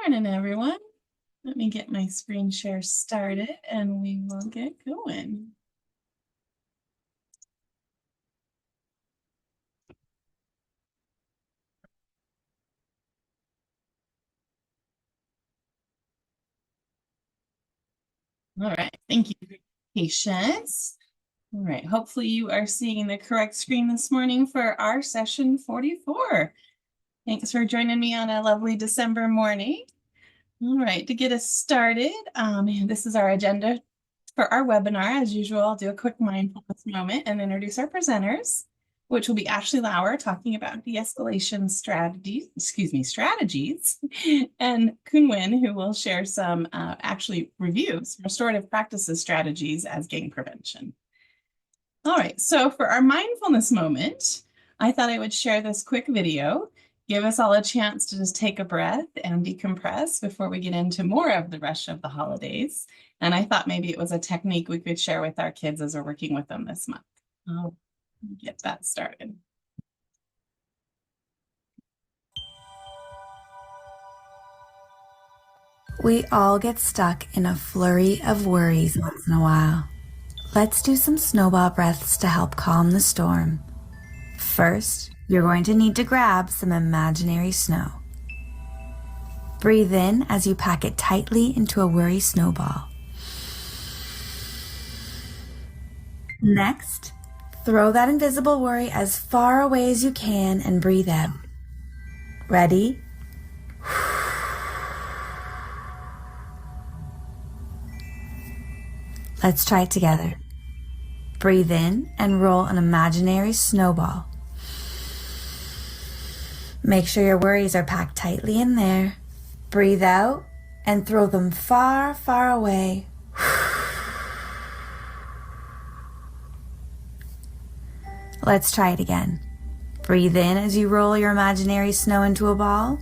Morning, everyone. Let me get my screen share started and we will get going. All right, thank you for your patience. All right, hopefully you are seeing the correct screen this morning for our session 44. Thanks for joining me on a lovely December morning. All right, to get us started, this is our agenda for our webinar. As usual, I'll do a quick mindfulness moment and introduce our presenters, which will be Ashley Lauer talking about de-escalation strategies, and Nguyen, who will share some actually reviews, restorative practices strategies as gang prevention. All right, so for our mindfulness moment, I thought I would share this quick video, give us all a chance to just take a breath and decompress before we get into more of the rush of the holidays. And I thought maybe it was a technique we could share with our kids as we're working with them this month. I'll get that started. We all get stuck in a flurry of worries once in a while. Let's do some snowball breaths to help calm the storm. First, you're going to need to grab some imaginary snow. Breathe in as you pack it tightly into a worry snowball. Next, throw that invisible worry as far away as you can and breathe out. Ready? Let's try it together. Breathe in and roll an imaginary snowball. Make sure your worries are packed tightly in there. Breathe out and throw them far, far away. Let's try it again. Breathe in as you roll your imaginary snow into a ball.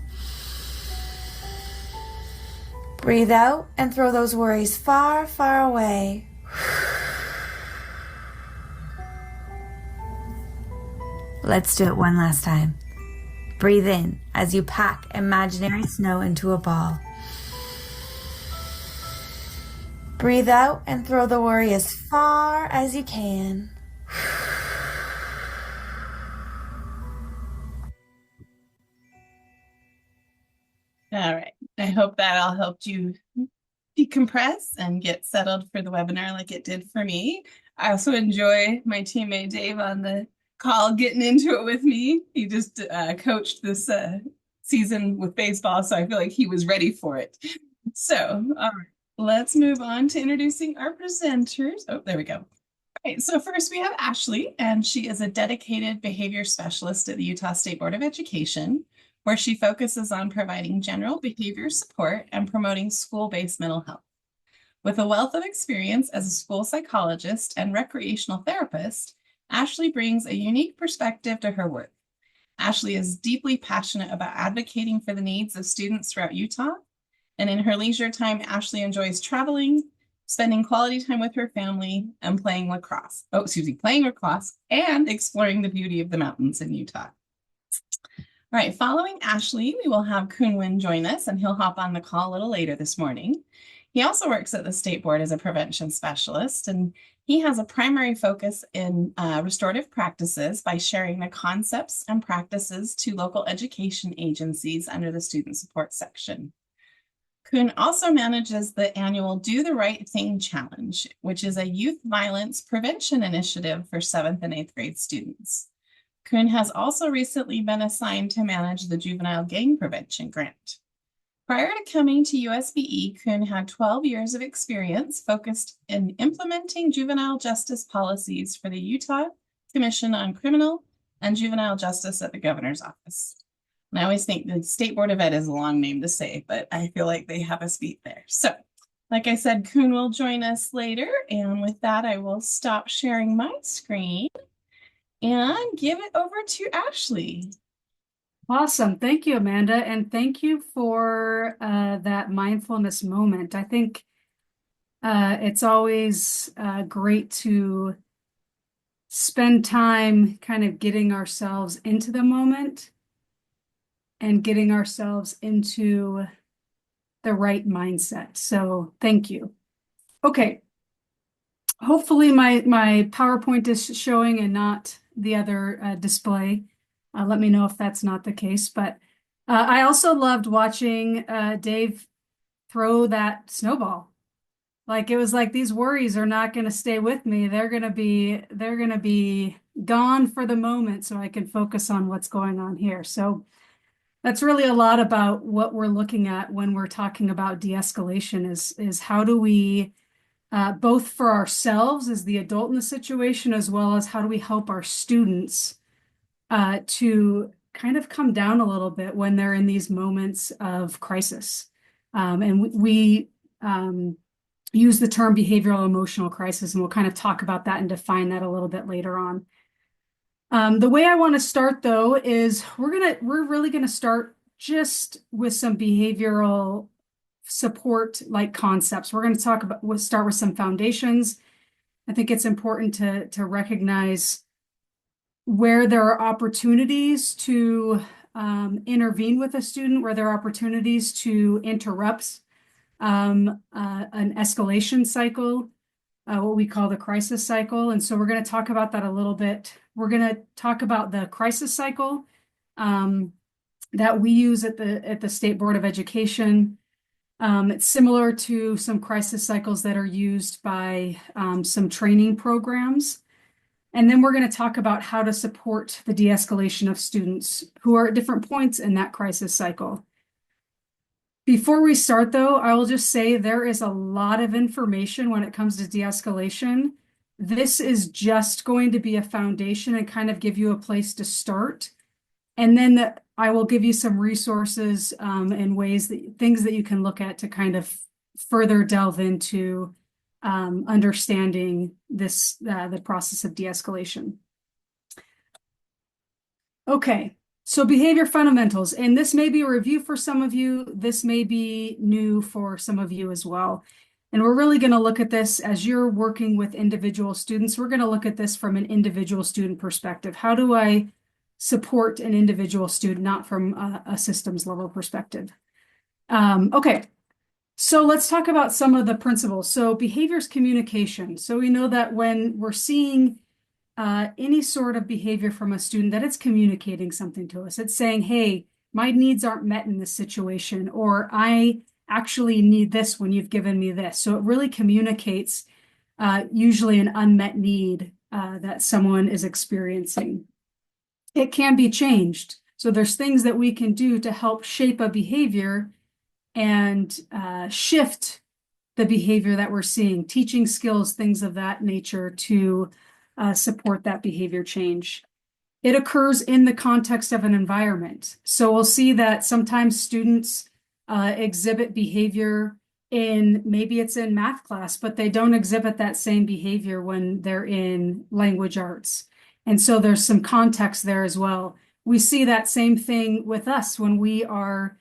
Breathe out and throw those worries far, far away. Let's do it one last time. Breathe in as you pack imaginary snow into a ball. Breathe out and throw the worry as far as you can. All right, I hope that all helped you decompress and get settled for the webinar like it did for me. I also enjoy my teammate Dave on the call getting into it with me. He just coached this season with baseball, so I feel like he was ready for it. So, all right, let's move on to introducing our presenters. Oh, there we go. All right, so first we have Ashley, and she is a dedicated behavior specialist at the Utah State Board of Education, where she focuses on providing general behavior support and promoting school-based mental health. With a wealth of experience as a school psychologist and recreational therapist, Ashley brings a unique perspective to her work. Ashley is deeply passionate about advocating for the needs of students throughout Utah, and in her leisure time, Ashley enjoys traveling, spending quality time with her family, and playing lacrosse and exploring the beauty of the mountains in Utah. All right, following Ashley, we will have Nguyen join us, and he'll hop on the call a little later this morning. He also works at the state board as a prevention specialist, and he has a primary focus in restorative practices by sharing the concepts and practices to local education agencies under the student support section. Cuong also manages the annual Do the Right Thing Challenge, which is a youth violence prevention initiative for 7th and 8th grade students. Nguyen has also recently been assigned to manage the Juvenile Gang Prevention Grant. Prior to coming to USBE, Nguyen had 12 years of experience focused in implementing juvenile justice policies for the Utah Commission on Criminal and Juvenile Justice at the Governor's Office. And I always think the State Board of Ed is a long name to say, but I feel like they have us beat there. So, like I said, Nguyen will join us later. And with that, I will stop sharing my screen and give it over to Ashley. Awesome. Thank you, Amanda. And thank you for that mindfulness moment. I think it's always great to spend time kind of getting ourselves into the moment and getting ourselves into the right mindset. So thank you. Okay. Hopefully my PowerPoint is showing and not the other display. Let me know if that's not the case. But I also loved watching Dave throw that snowball. Like it was like these worries are not going to stay with me. They're going to be gone for the moment so I can focus on what's going on here. So that's really a lot about what we're looking at when we're talking about de-escalation is how do we both for ourselves as the adult in the situation, as well as how do we help our students to kind of come down a little bit when they're in these moments of crisis. And we use the term behavioral emotional crisis, and we'll kind of talk about that and define that a little bit later on. The way I want to start though is we're really gonna start just with some behavioral support like concepts. We're going to start with some foundations. I think it's important to recognize where there are opportunities to intervene with a student, where there are opportunities to interrupt an escalation cycle, what we call the crisis cycle. And so we're going to talk about that a little bit. We're going to talk about the crisis cycle that we use at the State Board of Education. It's similar to some crisis cycles that are used by some training programs. And then we're going to talk about how to support the de-escalation of students who are at different points in that crisis cycle. Before we start, though, I will just say there is a lot of information when it comes to de-escalation. This is just going to be a foundation and kind of give you a place to start. And then I will give you some resources and things that you can look at to kind of further delve into understanding the process of de-escalation. Okay, so behavior fundamentals, and this may be a review for some of you. This may be new for some of you as well. And we're really going to look at this as you're working with individual students. We're going to look at this from an individual student perspective. How do I support an individual student, not from a systems level perspective? Okay, so let's talk about some of the principles. So behaviors communication. So we know that when we're seeing any sort of behavior from a student, that it's communicating something to us. It's saying, hey, my needs aren't met in this situation, or I actually need this when you've given me this. So it really communicates usually an unmet need that someone is experiencing. It can be changed. So there's things that we can do to help shape a behavior and shift the behavior that we're seeing, teaching skills, things of that nature to support that behavior change. It occurs in the context of an environment. So we'll see that sometimes students exhibit behavior maybe it's in math class, but they don't exhibit that same behavior when they're in language arts. And so there's some context there as well. We see that same thing with us when we are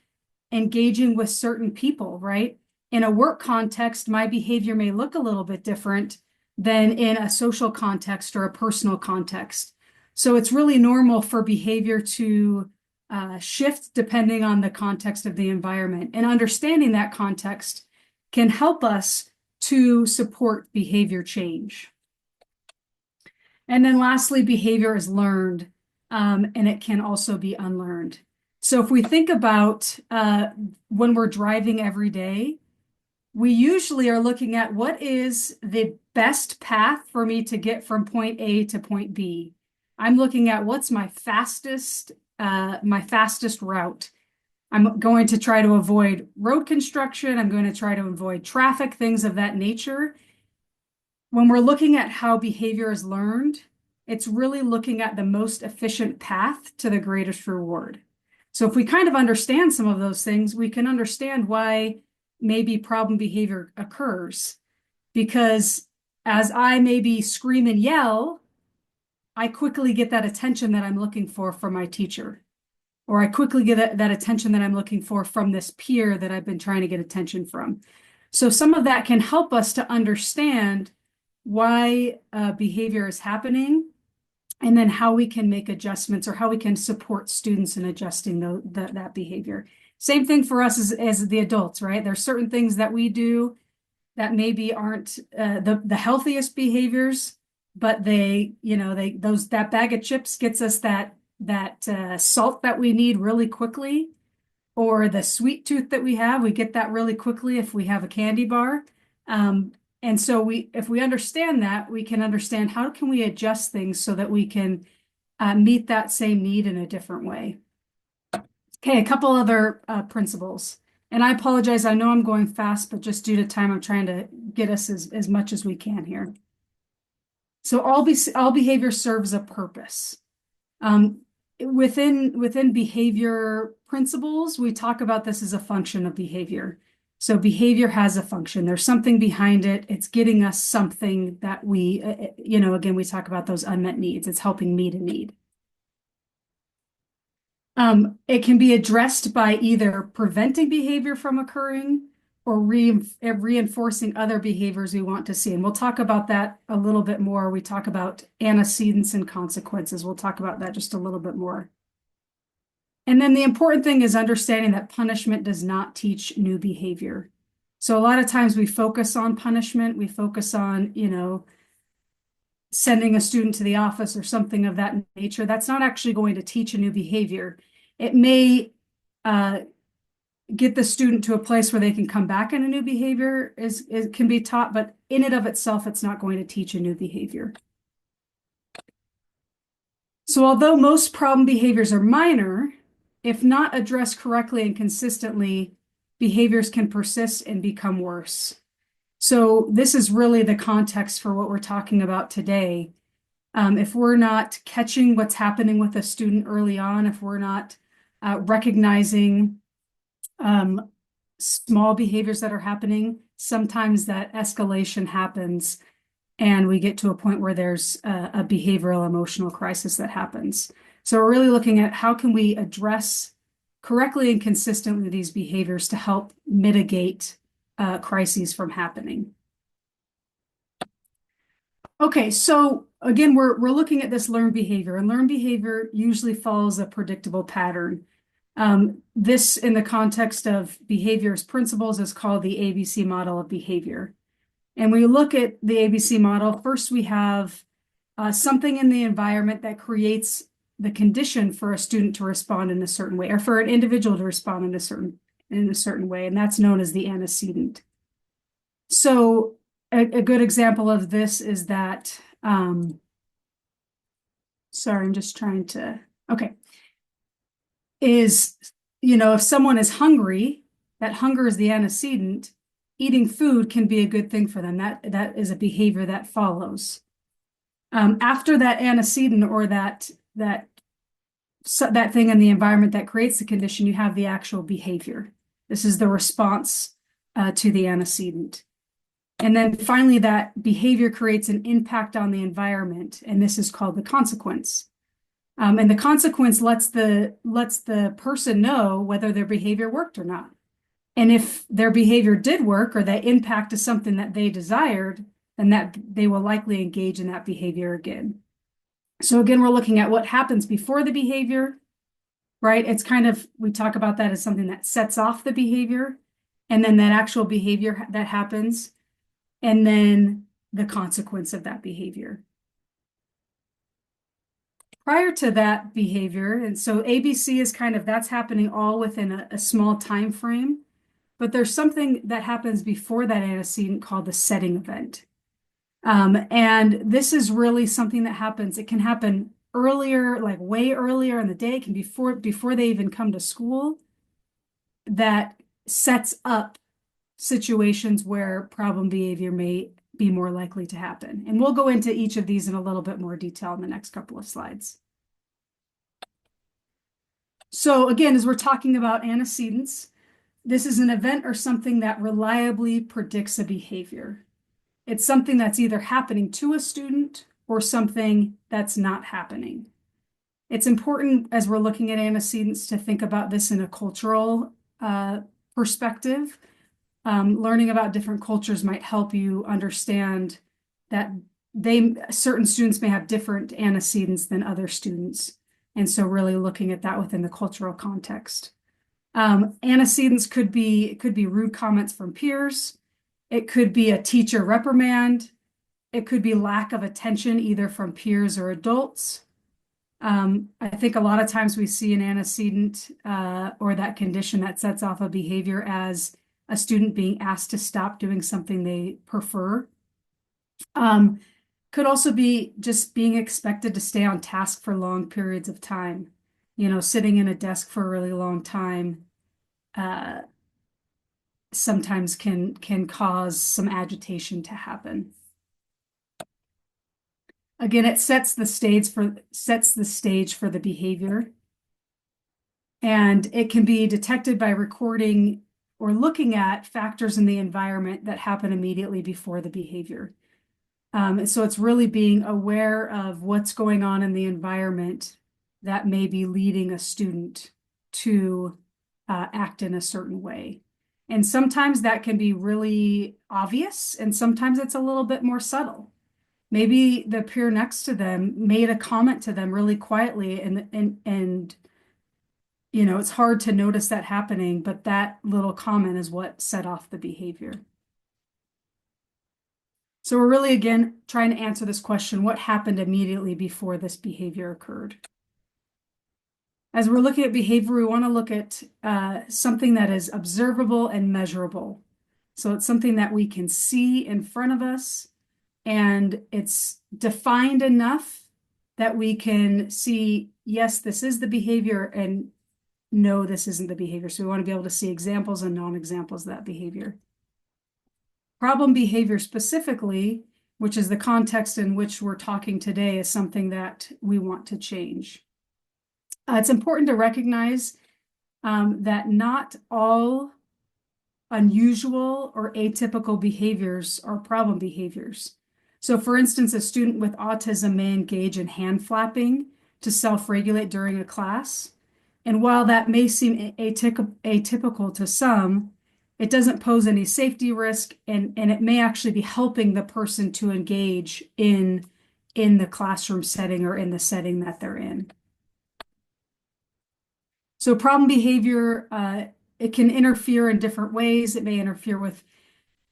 engaging with certain people, right? In a work context, my behavior may look a little bit different than in a social context or a personal context. So it's really normal for behavior to shift depending on the context of the environment. And understanding that context can help us to support behavior change. And then lastly, behavior is learned, and it can also be unlearned. So if we think about when we're driving every day, we usually are looking at what is the best path for me to get from point A to point B. I'm looking at what's my fastest route. I'm going to try to avoid road construction. I'm going to try to avoid traffic, things of that nature. When we're looking at how behavior is learned, it's really looking at the most efficient path to the greatest reward. So if we kind of understand some of those things, we can understand why maybe problem behavior occurs. Because as I maybe scream and yell, I quickly get that attention that I'm looking for from my teacher. Or I quickly get that attention that I'm looking for from this peer that I've been trying to get attention from. So some of that can help us to understand why behavior is happening, and then how we can make adjustments or how we can support students in adjusting that behavior. Same thing for us as the adults, right? There's certain things that we do that maybe aren't the healthiest behaviors, but that bag of chips gets us that salt that we need really quickly, or the sweet tooth that we have, we get that really quickly if we have a candy bar. And so if we understand that, we can understand how can we adjust things so that we can meet that same need in a different way. Okay, a couple other principles. And I apologize, I know I'm going fast, but just due to time, I'm trying to get us as much as we can here. So all behavior serves a purpose. Within behavior principles, we talk about this as a function of behavior. So behavior has a function. There's something behind it. It's getting us something that again, we talk about those unmet needs. It's helping meet a need. It can be addressed by either preventing behavior from occurring or reinforcing other behaviors we want to see. And we'll talk about that a little bit more. We talk about antecedents and consequences. We'll talk about that just a little bit more. And then the important thing is understanding that punishment does not teach new behavior. So a lot of times we focus on punishment. We focus on, sending a student to the office or something of that nature. That's not actually going to teach a new behavior. It may get the student to a place where they can come back in a new behavior it can be taught, but in and of itself, it's not going to teach a new behavior. So although most problem behaviors are minor, if not addressed correctly and consistently, behaviors can persist and become worse. So this is really the context for what we're talking about today. If we're not catching what's happening with a student early on, if we're not recognizing small behaviors that are happening, sometimes that escalation happens and we get to a point where there's a behavioral emotional crisis that happens. So we're really looking at how can we address correctly and consistently these behaviors to help mitigate crises from happening. Okay, so again, we're looking at this learned behavior, and learned behavior usually follows a predictable pattern. This, in the context of behavior's principles, is called the ABC model of behavior. And when you look at the ABC model, first we have something in the environment that creates the condition for a student to respond in a certain way, or for an individual to respond in a certain way, and that's known as the antecedent. So a good example of this is that, sorry, I'm just trying to, okay, if someone is hungry, that hunger is the antecedent, eating food can be a good thing for them. That is a behavior that follows. After that antecedent or that thing in the environment that creates the condition, you have the actual behavior. This is the response to the antecedent. And then finally, that behavior creates an impact on the environment, and this is called the consequence. And the consequence lets the person know whether their behavior worked or not. And if their behavior did work, or that impact is something that they desired, then that they will likely engage in that behavior again. So again, we're looking at what happens before the behavior, right? It's we talk about that as something that sets off the behavior, and then that actual behavior that happens, and then the consequence of that behavior. Prior to that behavior, and so ABC is that's happening all within a small time frame, but there's something that happens before that antecedent called the setting event. And this is really something that happens, it can happen earlier, like way earlier in the day, it can be before they even come to school, that sets up situations where problem behavior may be more likely to happen. And we'll go into each of these in a little bit more detail in the next couple of slides. So again, as we're talking about antecedents, this is an event or something that reliably predicts a behavior. It's something that's either happening to a student or something that's not happening. It's important as we're looking at antecedents to think about this in a cultural perspective. Learning about different cultures might help you understand that certain students may have different antecedents than other students. And so really looking at that within the cultural context. Antecedents could be rude comments from peers. It could be a teacher reprimand. It could be lack of attention either from peers or adults. I think a lot of times we see an antecedent or that condition that sets off a behavior as a student being asked to stop doing something they prefer. Could also be just being expected to stay on task for long periods of time. You know, sitting in a desk for a really long time sometimes can cause some agitation to happen. Again, it sets the stage for the behavior. And it can be detected by recording or looking at factors in the environment that happen immediately before the behavior. So it's really being aware of what's going on in the environment that may be leading a student to act in a certain way. And sometimes that can be really obvious, and sometimes it's a little bit more subtle. Maybe the peer next to them made a comment to them really quietly, and you know, it's hard to notice that happening, but that little comment is what set off the behavior. So we're really, again, trying to answer this question: what happened immediately before this behavior occurred? As we're looking at behavior, we want to look at something that is observable and measurable. So it's something that we can see in front of us, and it's defined enough that we can see, yes, this is the behavior, and no, this isn't the behavior. So we want to be able to see examples and non-examples of that behavior. Problem behavior specifically, which is the context in which we're talking today, is something that we want to change. It's important to recognize that not all unusual or atypical behaviors are problem behaviors. So for instance, a student with autism may engage in hand flapping to self-regulate during a class. And while that may seem atypical to some, it doesn't pose any safety risk, and it may actually be helping the person to engage in the classroom setting or in the setting that they're in. So problem behavior, it can interfere in different ways. It may interfere with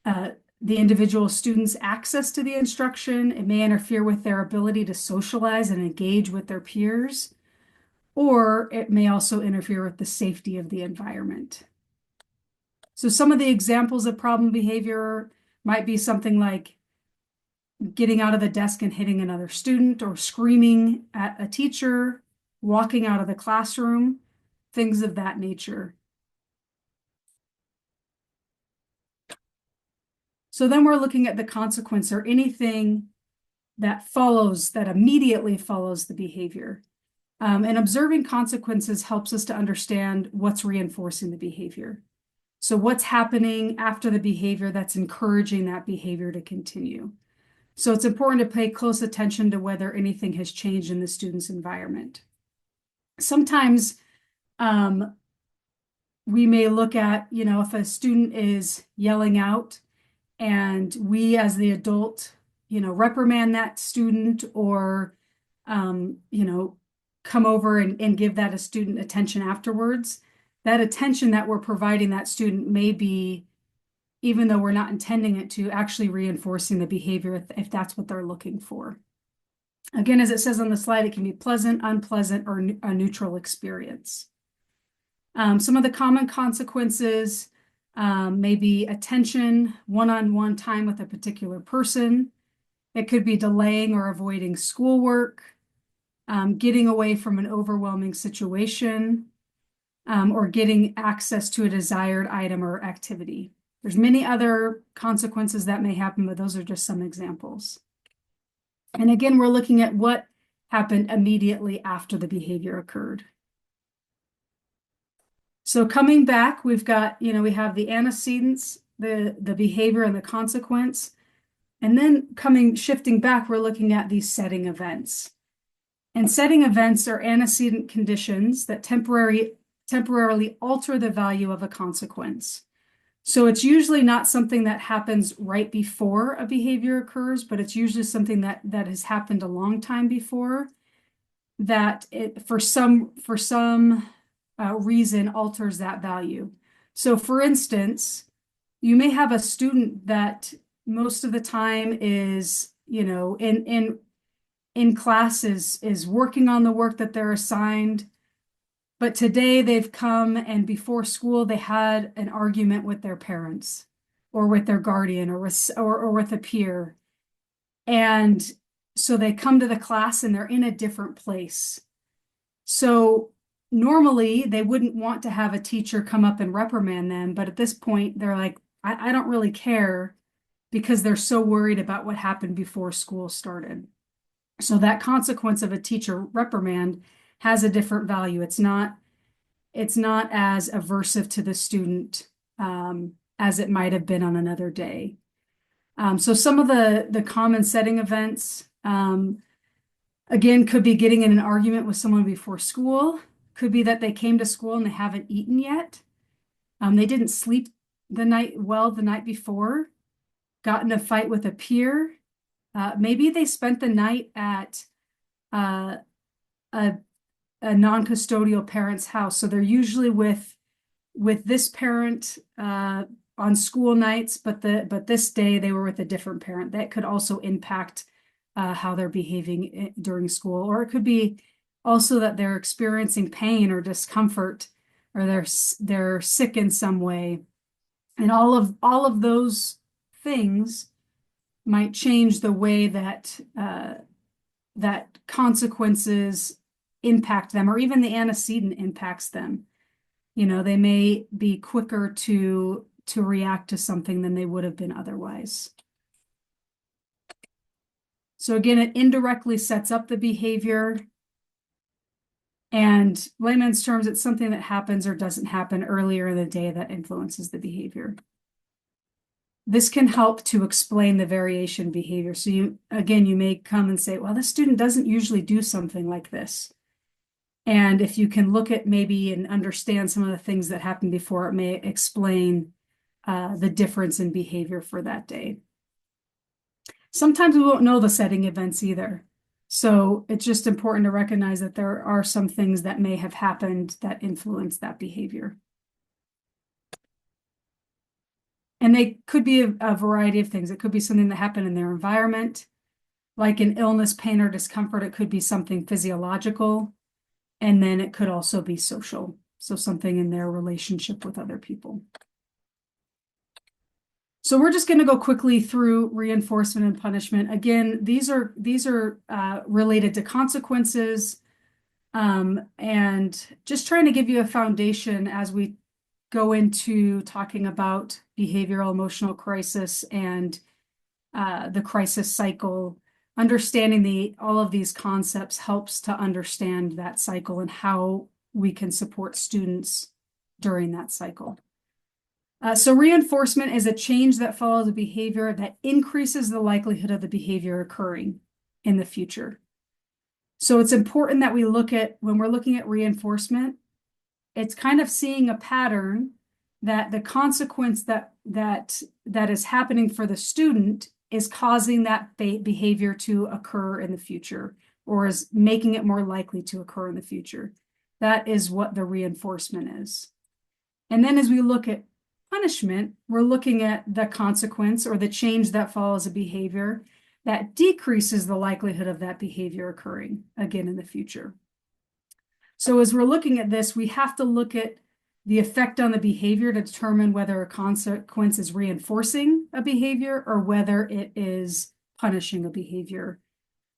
the individual student's access to the instruction. It may interfere with their ability to socialize and engage with their peers, or it may also interfere with the safety of the environment. So some of the examples of problem behavior might be something like getting out of the desk and hitting another student, or screaming at a teacher, walking out of the classroom, things of that nature. So then we're looking at the consequence, or anything that immediately follows the behavior. And observing consequences helps us to understand what's reinforcing the behavior. So what's happening after the behavior that's encouraging that behavior to continue. So it's important to pay close attention to whether anything has changed in the student's environment. Sometimes we may look at, you know, if a student is yelling out and we as the adult, you know, reprimand that student, or, you know, come over and give that a student attention afterwards, that attention that we're providing that student may be, even though we're not intending it to, actually reinforcing the behavior if that's what they're looking for. Again, as it says on the slide, it can be pleasant, unpleasant, or a neutral experience. Some of the common consequences may be attention, one-on-one time with a particular person. It could be delaying or avoiding schoolwork, getting away from an overwhelming situation, or getting access to a desired item or activity. There's many other consequences that may happen, but those are just some examples. And again, we're looking at what happened immediately after the behavior occurred. So coming back, we've got, you know, we have the antecedents, the behavior and the consequence. And then shifting back, we're looking at these setting events. And setting events are antecedent conditions that temporarily alter the value of a consequence. So it's usually not something that happens right before a behavior occurs, but it's usually something that has happened a long time before, that for some reason alters that value. So for instance, you may have a student that most of the time is, in class is working on the work that they're assigned, but today they've come and before school they had an argument with their parents or with their guardian or with a peer. And so they come to the class and they're in a different place. So normally they wouldn't want to have a teacher come up and reprimand them, but at this point they're like, I don't really care because they're so worried about what happened before school started. So that consequence of a teacher reprimand has a different value. It's not as aversive to the student as it might have been on another day. So some of the common setting events, again, could be getting in an argument with someone before school. Could be that they came to school and they haven't eaten yet. They didn't sleep the night before, got in a fight with a peer. Maybe they spent the night at a non-custodial parent's house. So they're usually with this parent on school nights, but this day they were with a different parent. That could also impact how they're behaving during school. Or it could be also that they're experiencing pain or discomfort, or they're sick in some way. And all of those things might change the way that that consequences impact them, or even the antecedent impacts them. They may be quicker to react to something than they would have been otherwise. So again, it indirectly sets up the behavior. And layman's terms, it's something that happens or doesn't happen earlier in the day that influences the behavior. This can help to explain the variation behavior. So you may come and say, well, the student doesn't usually do something like this. And if you can look at maybe and understand some of the things that happened before, it may explain the difference in behavior for that day. Sometimes we won't know the setting events either. So it's just important to recognize that there are some things that may have happened that influence that behavior. And they could be a variety of things. It could be something that happened in their environment, like an illness, pain, or discomfort. It could be something physiological. And then it could also be social. So something in their relationship with other people. So we're just going to go quickly through reinforcement and punishment. Again, these are related to consequences, and just trying to give you a foundation as we go into talking about behavioral emotional crisis and the crisis cycle. Understanding all of these concepts helps to understand that cycle and how we can support students during that cycle. So reinforcement is a change that follows a behavior that increases the likelihood of the behavior occurring in the future. So it's important that we look at, when we're looking at reinforcement, it's kind of seeing a pattern that the consequence that is happening for the student is causing that behavior to occur in the future, or is making it more likely to occur in the future. That is what the reinforcement is. And then as we look at punishment, we're looking at the consequence or the change that follows a behavior that decreases the likelihood of that behavior occurring again in the future. So as we're looking at this, we have to look at the effect on the behavior to determine whether a consequence is reinforcing a behavior or whether it is punishing a behavior.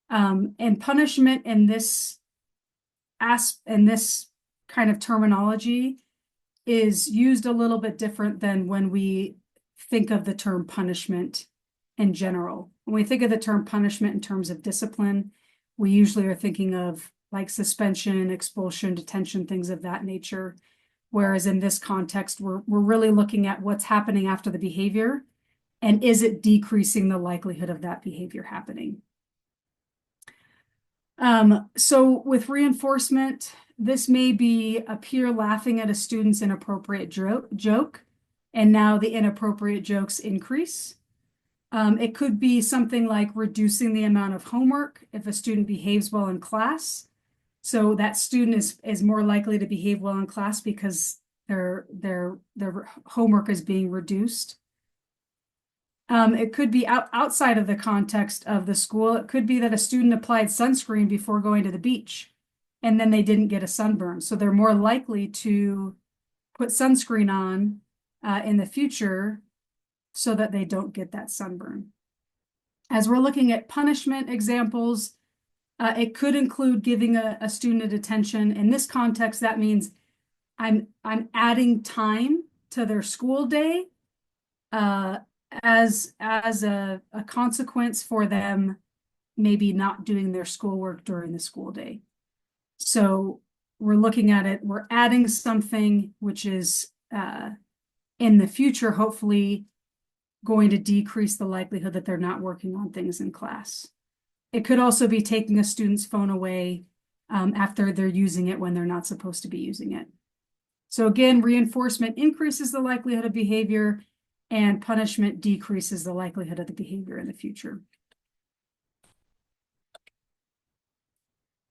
And punishment in this kind of terminology is used a little bit different than when we think of the term punishment in general. When we think of the term punishment in terms of discipline, we usually are thinking of like suspension, expulsion, detention, things of that nature. Whereas in this context, we're really looking at what's happening after the behavior and is it decreasing the likelihood of that behavior happening. So with reinforcement, this may be a peer laughing at a student's inappropriate joke, and now the inappropriate jokes increase. It could be something like reducing the amount of homework if a student behaves well in class. So that student is more likely to behave well in class because their homework is being reduced. It could be outside of the context of the school. It could be that a student applied sunscreen before going to the beach, and then they didn't get a sunburn. So they're more likely to put sunscreen on in the future so that they don't get that sunburn. As we're looking at punishment examples, it could include giving a student a detention. In this context, that means I'm adding time to their school day as a consequence for them maybe not doing their schoolwork during the school day. So we're looking at it, we're adding something which is in the future, hopefully going to decrease the likelihood that they're not working on things in class. It could also be taking a student's phone away after they're using it when they're not supposed to be using it. So again, reinforcement increases the likelihood of behavior, and punishment decreases the likelihood of the behavior in the future.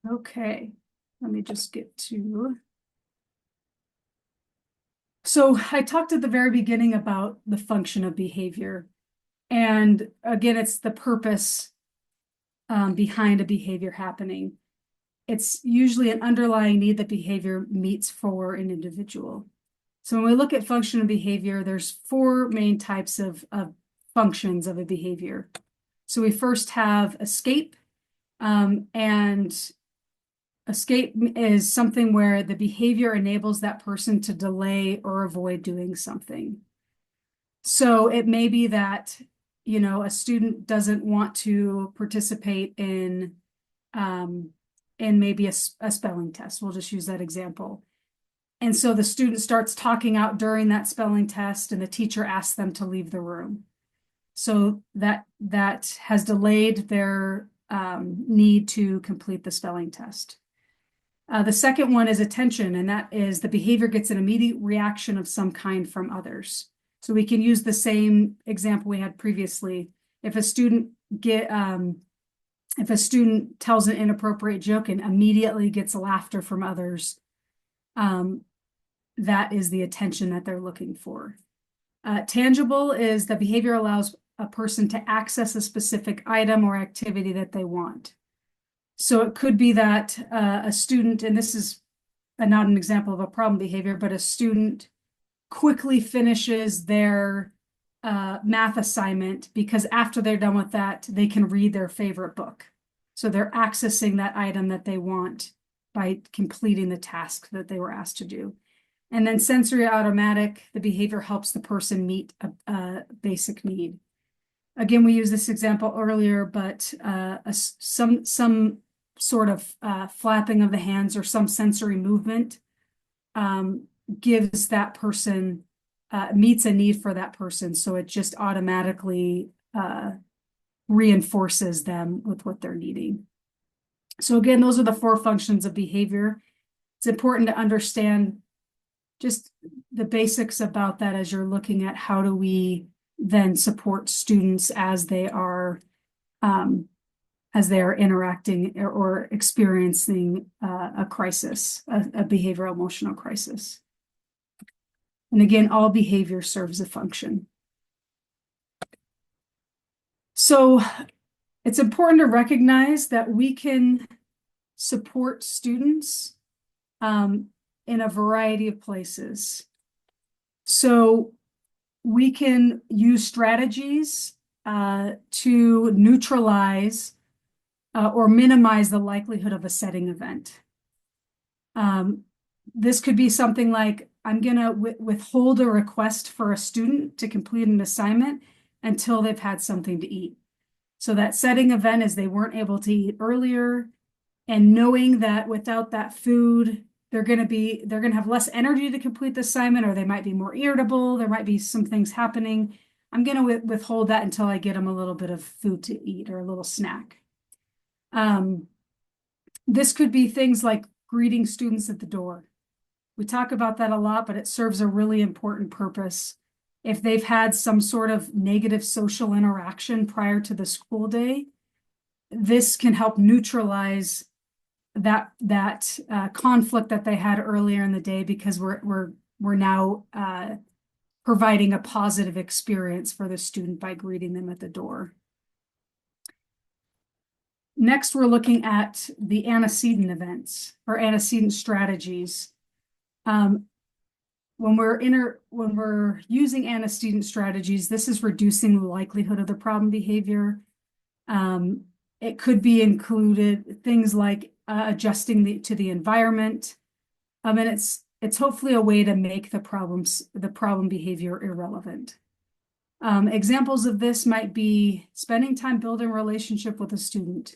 Okay, let me just get to. So I talked at the very beginning about the function of behavior. And again, it's the purpose behind a behavior happening. It's usually an underlying need that behavior meets for an individual. So when we look at function of behavior, there's four main types of functions of a behavior. So we first have escape, and escape is something where the behavior enables that person to delay or avoid doing something. So it may be that, you know, a student doesn't want to participate in maybe a spelling test. We'll just use that example. And so the student starts talking out during that spelling test, and the teacher asks them to leave the room. So that has delayed their need to complete the spelling test. The second one is attention, and that is the behavior gets an immediate reaction of some kind from others. So we can use the same example we had previously. If a student tells an inappropriate joke and immediately gets laughter from others, that is the attention that they're looking for. Tangible is the behavior allows a person to access a specific item or activity that they want. So it could be that a student, and this is not an example of a problem behavior, but a student quickly finishes their math assignment because after they're done with that, they can read their favorite book. So they're accessing that item that they want by completing the task that they were asked to do. And then sensory automatic, the behavior helps the person meet a basic need. Again, we used this example earlier, but some sort of flapping of the hands or some sensory movement gives that person, meets a need for that person. So it just automatically reinforces them with what they're needing. So again, those are the four functions of behavior. It's important to understand just the basics about that as you're looking at how do we then support students as they are interacting or experiencing a crisis, a behavioral emotional crisis. And again, all behavior serves a function. So it's important to recognize that we can support students in a variety of places. So we can use strategies to neutralize or minimize the likelihood of a setting event. This could be something like, I'm going to withhold a request for a student to complete an assignment until they've had something to eat. So that setting event is they weren't able to eat earlier, and knowing that without that food, they're going to have less energy to complete the assignment, or they might be more irritable. There might be some things happening. I'm going to withhold that until I get them a little bit of food to eat or a little snack. This could be things like greeting students at the door. We talk about that a lot, but it serves a really important purpose. If they've had some sort of negative social interaction prior to the school day, this can help neutralize that conflict that they had earlier in the day, because we're now providing a positive experience for the student by greeting them at the door. Next, we're looking at the antecedent events or antecedent strategies. When we're using antecedent strategies, this is reducing the likelihood of the problem behavior. It could be included things like adjusting to the environment. And it's hopefully a way to make the problem behavior irrelevant. Examples of this might be spending time building a relationship with a student,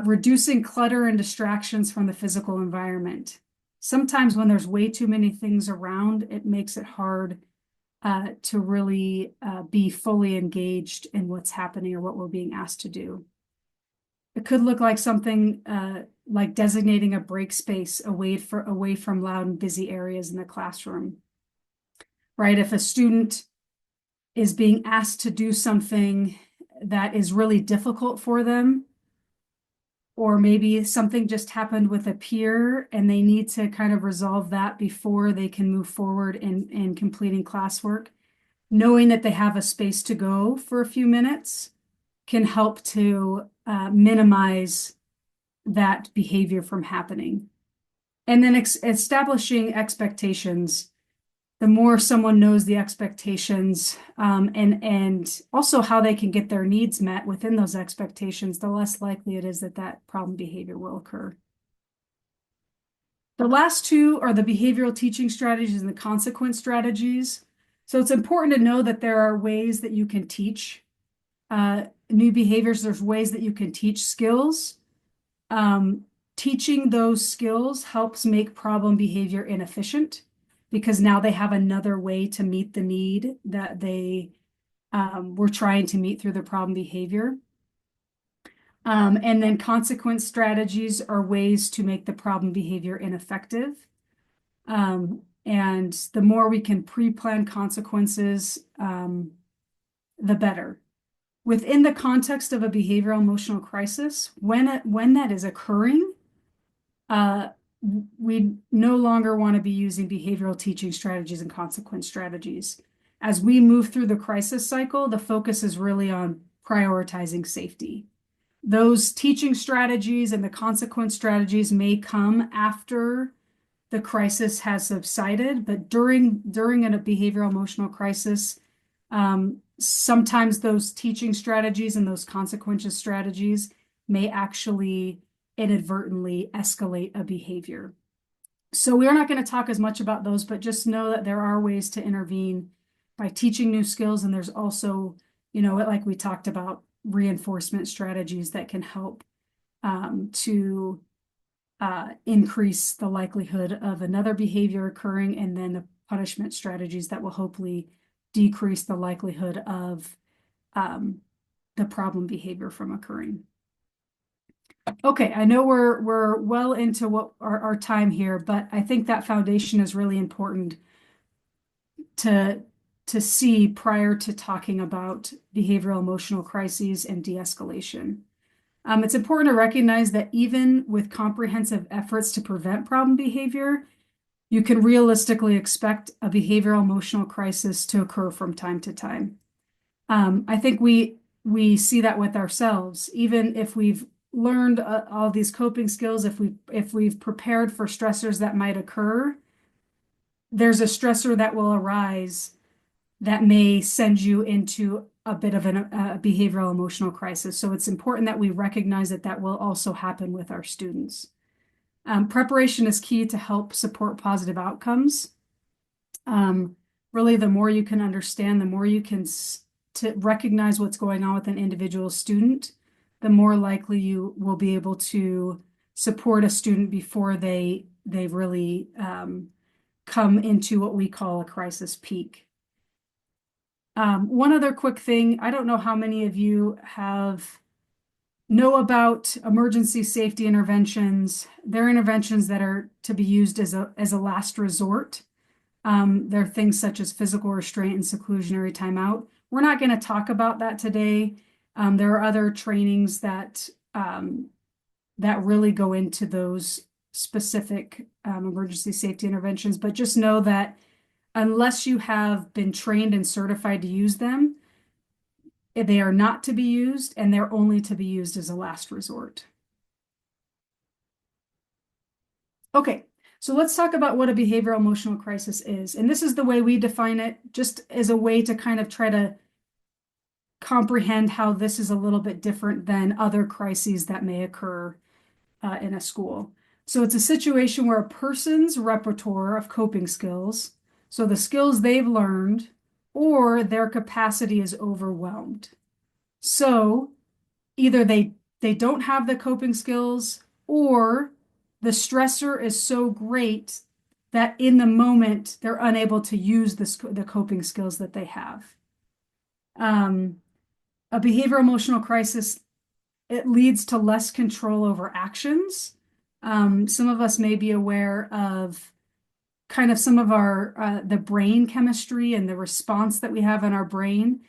reducing clutter and distractions from the physical environment. Sometimes when there's way too many things around, it makes it hard to really be fully engaged in what's happening or what we're being asked to do. It could look like something like designating a break space away from loud and busy areas in the classroom, right? If a student is being asked to do something that is really difficult for them, or maybe something just happened with a peer and they need to kind of resolve that before they can move forward in completing classwork, knowing that they have a space to go for a few minutes can help to minimize that behavior from happening. And then establishing expectations. The more someone knows the expectations and also how they can get their needs met within those expectations, the less likely it is that that problem behavior will occur. The last two are the behavioral teaching strategies and the consequence strategies. So it's important to know that there are ways that you can teach new behaviors. There's ways that you can teach skills. Teaching those skills helps make problem behavior inefficient, because now they have another way to meet the need that they were trying to meet through the problem behavior. And then consequence strategies are ways to make the problem behavior ineffective. And the more we can pre-plan consequences, the better. Within the context of a behavioral emotional crisis, when that is occurring, we no longer want to be using behavioral teaching strategies and consequence strategies. As we move through the crisis cycle, the focus is really on prioritizing safety. Those teaching strategies and the consequence strategies may come after the crisis has subsided, but during a behavioral emotional crisis, sometimes those teaching strategies and those consequence strategies may actually inadvertently escalate a behavior. So we're not going to talk as much about those, but just know that there are ways to intervene by teaching new skills. And there's also, like we talked about, reinforcement strategies that can help to increase the likelihood of another behavior occurring, and then the punishment strategies that will hopefully decrease the likelihood of the problem behavior from occurring. Okay, I know we're well into what our time here, but I think that foundation is really important to see prior to talking about behavioral emotional crises and de-escalation. It's important to recognize that even with comprehensive efforts to prevent problem behavior, you can realistically expect a behavioral emotional crisis to occur from time to time. I think we see that with ourselves. Even if we've learned all these coping skills, if we've prepared for stressors that might occur, there's a stressor that will arise that may send you into a bit of a behavioral emotional crisis. So it's important that we recognize that will also happen with our students. Preparation is key to help support positive outcomes. Really, the more you can understand, the more you can to recognize what's going on with an individual student, the more likely you will be able to support a student before they really come into what we call a crisis peak. One other quick thing, I don't know how many of you know about emergency safety interventions. They're interventions that are to be used as a last resort. There are things such as physical restraint and seclusionary timeout. We're not going to talk about that today. There are other trainings that that really go into those specific emergency safety interventions. But just know that unless you have been trained and certified to use them, they are not to be used, and they're only to be used as a last resort. Okay, so let's talk about what a behavioral emotional crisis is. And this is the way we define it, just as a way to kind of try to comprehend how this is a little bit different than other crises that may occur in a school. So it's a situation where a person's repertoire of coping skills, so the skills they've learned, or their capacity is overwhelmed. So either they don't have the coping skills, or the stressor is so great that in the moment they're unable to use the coping skills that they have. A behavioral emotional crisis, it leads to less control over actions. Some of us may be aware of kind of some of our the brain chemistry and the response that we have in our brain.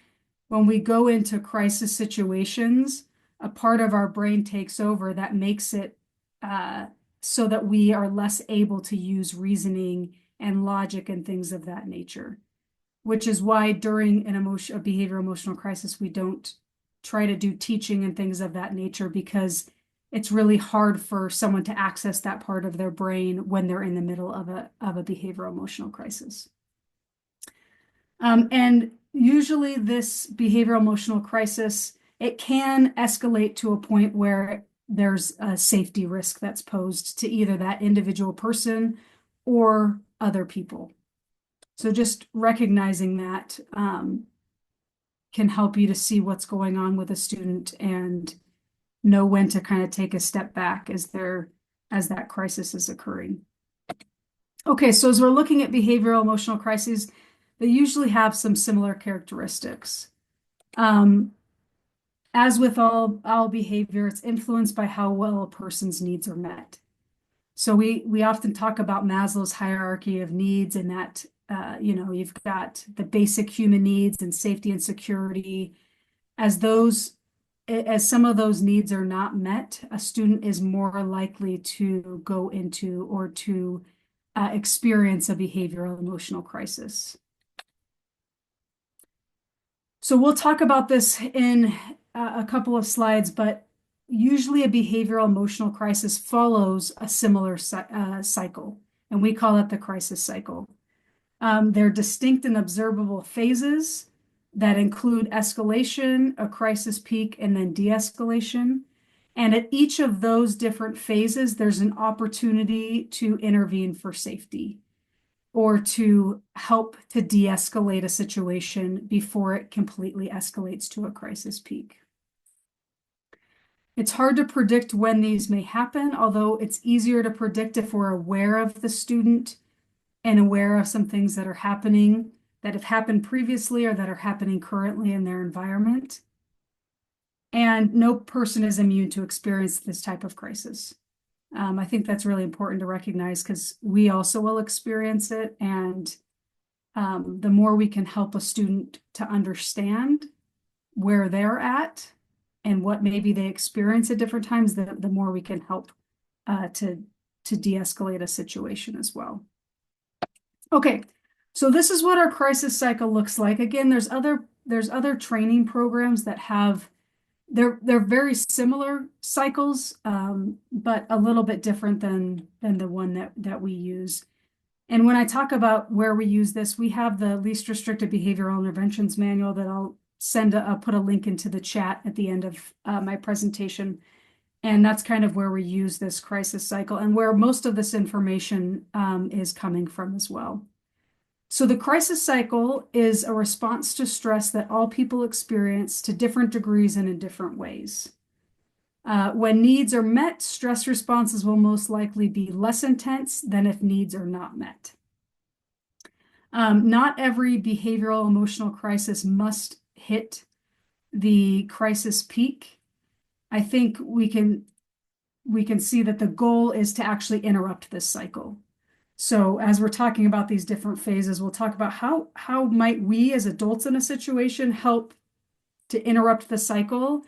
When we go into crisis situations, a part of our brain takes over that makes it so that we are less able to use reasoning and logic and things of that nature, which is why during a behavioral emotional crisis, we don't try to do teaching and things of that nature, because it's really hard for someone to access that part of their brain when they're in the middle of a behavioral emotional crisis. And usually this behavioral emotional crisis, it can escalate to a point where there's a safety risk that's posed to either that individual person or other people. So just recognizing that can help you to see what's going on with a student and know when to kind of take a step back as that crisis is occurring. Okay, so as we're looking at behavioral emotional crises, they usually have some similar characteristics. As with all behavior, it's influenced by how well a person's needs are met. So we often talk about Maslow's hierarchy of needs, and that you've got the basic human needs and safety and security. As some of those needs are not met, a student is more likely to go into or to experience a behavioral emotional crisis. So we'll talk about this in a couple of slides, but usually a behavioral emotional crisis follows a similar cycle, and we call it the crisis cycle. They're distinct and observable phases that include escalation, a crisis peak, and then de-escalation. And at each of those different phases, there's an opportunity to intervene for safety or to help to de-escalate a situation before it completely escalates to a crisis peak. It's hard to predict when these may happen, although it's easier to predict if we're aware of the student and aware of some things that are happening, that have happened previously or that are happening currently in their environment. And no person is immune to experience this type of crisis. I think that's really important to recognize, because we also will experience it. And the more we can help a student to understand where they're at and what maybe they experience at different times, the more we can help to de-escalate a situation as well. Okay, so this is what our crisis cycle looks like. Again, there's other training programs that have they're very similar cycles, but a little bit different than the one that we use. And when I talk about where we use this, we have the least restrictive behavioral interventions manual that I'll put a link into the chat at the end of my presentation. And that's kind of where we use this crisis cycle and where most of this information is coming from as well. So the crisis cycle is a response to stress that all people experience to different degrees and in different ways. When needs are met, stress responses will most likely be less intense than if needs are not met. Not every behavioral emotional crisis must hit the crisis peak. I think we can see that the goal is to actually interrupt this cycle. So as we're talking about these different phases, we'll talk about how might we as adults in a situation help to interrupt the cycle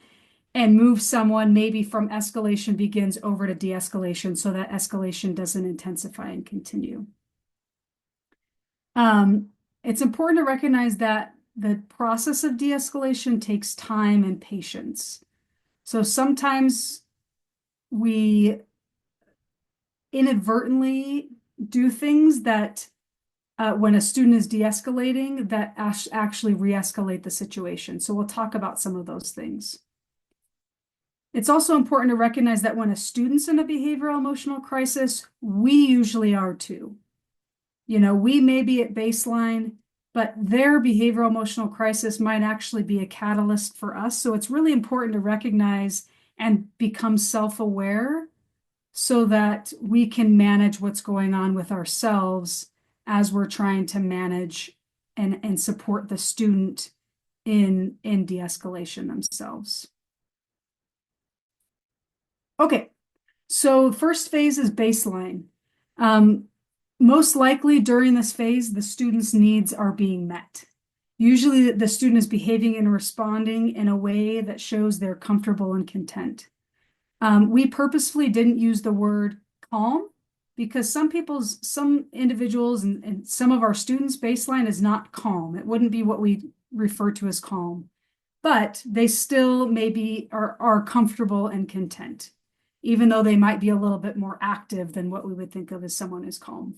and move someone maybe from escalation begins over to de-escalation so that escalation doesn't intensify and continue. It's important to recognize that the process of de-escalation takes time and patience. So sometimes we inadvertently do things that when a student is de-escalating that actually re-escalate the situation. So we'll talk about some of those things. It's also important to recognize that when a student's in a behavioral emotional crisis, we usually are too. You know, we may be at baseline, but their behavioral emotional crisis might actually be a catalyst for us. So it's really important to recognize and become self-aware so that we can manage what's going on with ourselves as we're trying to manage and support the student in de-escalation themselves. Okay, so first phase is baseline. Most likely during this phase, the student's needs are being met. Usually the student is behaving and responding in a way that shows they're comfortable and content. We purposefully didn't use the word calm because some individuals and some of our students' baseline is not calm. It wouldn't be what we refer to as calm, but they still maybe are comfortable and content, even though they might be a little bit more active than what we would think of as someone who's calm.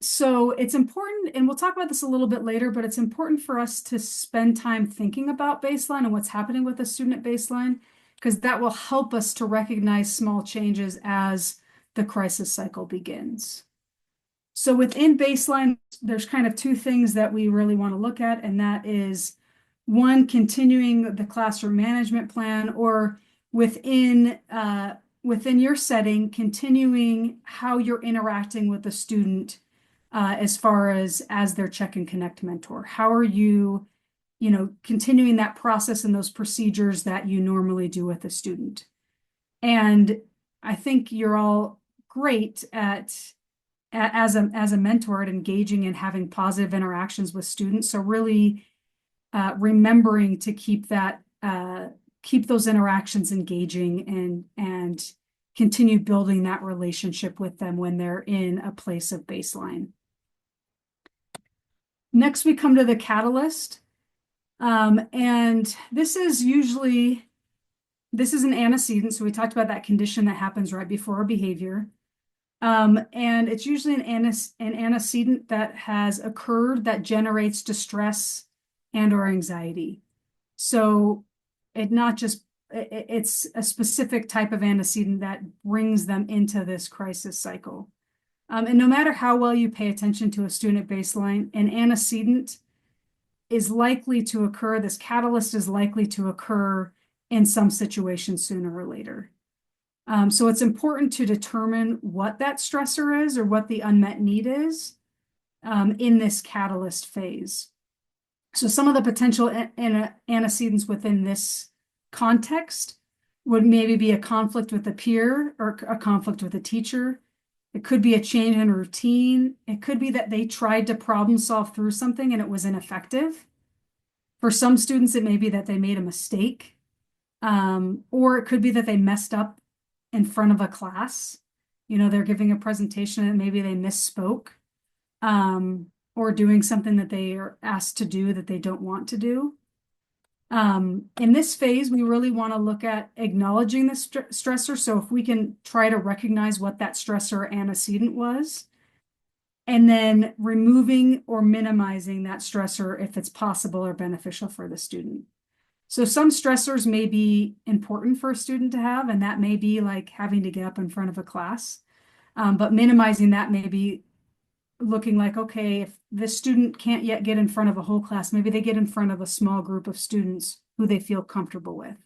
So it's important, and we'll talk about this a little bit later, but it's important for us to spend time thinking about baseline and what's happening with the student at baseline, because that will help us to recognize small changes as the crisis cycle begins. So within baseline, there's kind of two things that we really want to look at, and that is one, continuing the classroom management plan, or within your setting, continuing how you're interacting with the student as far as their check and connect mentor. How are you, continuing that process and those procedures that you normally do with a student? And I think you're all great as a mentor at engaging and having positive interactions with students. So really remembering to keep those interactions engaging and continue building that relationship with them when they're in a place of baseline. Next, we come to the catalyst. And this is an antecedent. So we talked about that condition that happens right before our behavior. And it's usually an antecedent that has occurred that generates distress and or anxiety. So it's a specific type of antecedent that brings them into this crisis cycle. And no matter how well you pay attention to a student at baseline, an antecedent is likely to occur, this catalyst is likely to occur in some situation sooner or later. So it's important to determine what that stressor is or what the unmet need is in this catalyst phase. So some of the potential antecedents within this context would maybe be a conflict with a peer or a conflict with a teacher. It could be a change in routine. It could be that they tried to problem solve through something and it was ineffective. For some students, it may be that they made a mistake, or it could be that they messed up in front of a class. They're giving a presentation and maybe they misspoke, or doing something that they are asked to do that they don't want to do. In this phase, we really want to look at acknowledging the stressor. So if we can try to recognize what that stressor or antecedent was, and then removing or minimizing that stressor if it's possible or beneficial for the student. So some stressors may be important for a student to have, and that may be like having to get up in front of a class. But minimizing that may be looking like, okay, if this student can't yet get in front of a whole class, maybe they get in front of a small group of students who they feel comfortable with.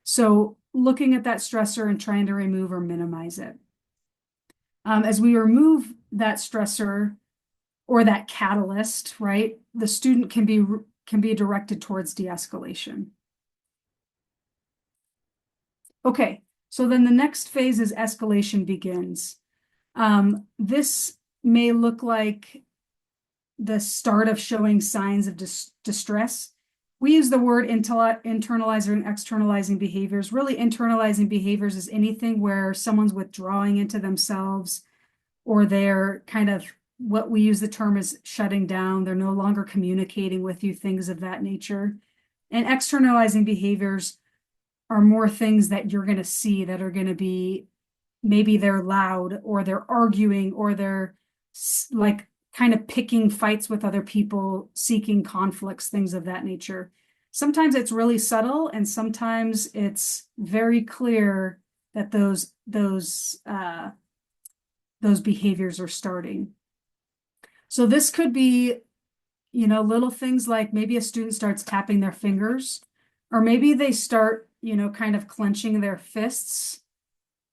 So looking at that stressor and trying to remove or minimize it. As we remove that stressor or that catalyst, right, the student can be directed towards de-escalation. Okay, so then the next phase is escalation begins. This may look like the start of showing signs of distress. We use the word internalizer and externalizing behaviors. Really, internalizing behaviors is anything where someone's withdrawing into themselves, or they're kind of, what we use the term is shutting down. They're no longer communicating with you, things of that nature. And externalizing behaviors are more things that you're going to see that are going to be, maybe they're loud, or they're arguing, or they're like kind of picking fights with other people, seeking conflicts, things of that nature. Sometimes it's really subtle, and sometimes it's very clear that those behaviors are starting. So this could be, you know, little things like maybe a student starts tapping their fingers, or maybe they start, you know, kind of clenching their fists,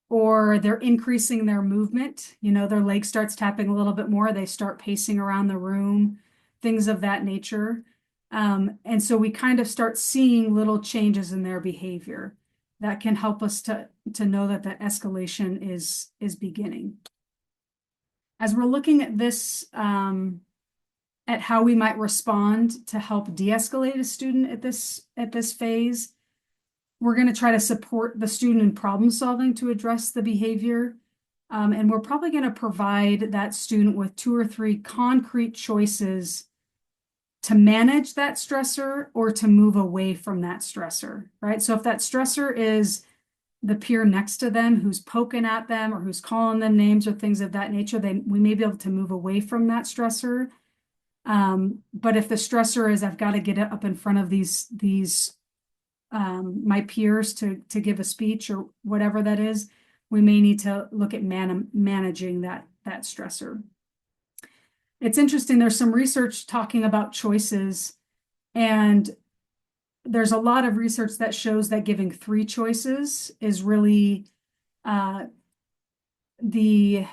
or they're increasing their movement. You know, their leg starts tapping a little bit more. They start pacing around the room, things of that nature. And so we kind of start seeing little changes in their behavior that can help us to know that that escalation is beginning. As we're looking at this, at how we might respond to help de-escalate a student at this phase, we're going to try to support the student in problem solving to address the behavior. And we're probably going to provide that student with 2 or 3 concrete choices to manage that stressor or to move away from that stressor, right? So if that stressor is the peer next to them who's poking at them or who's calling them names or things of that nature, then we may be able to move away from that stressor. But if the stressor is, I've got to get up in front of these my peers to give a speech or whatever that is, we may need to look at managing that stressor. It's interesting, there's some research talking about choices, and there's a lot of research that shows that giving 3 choices is really the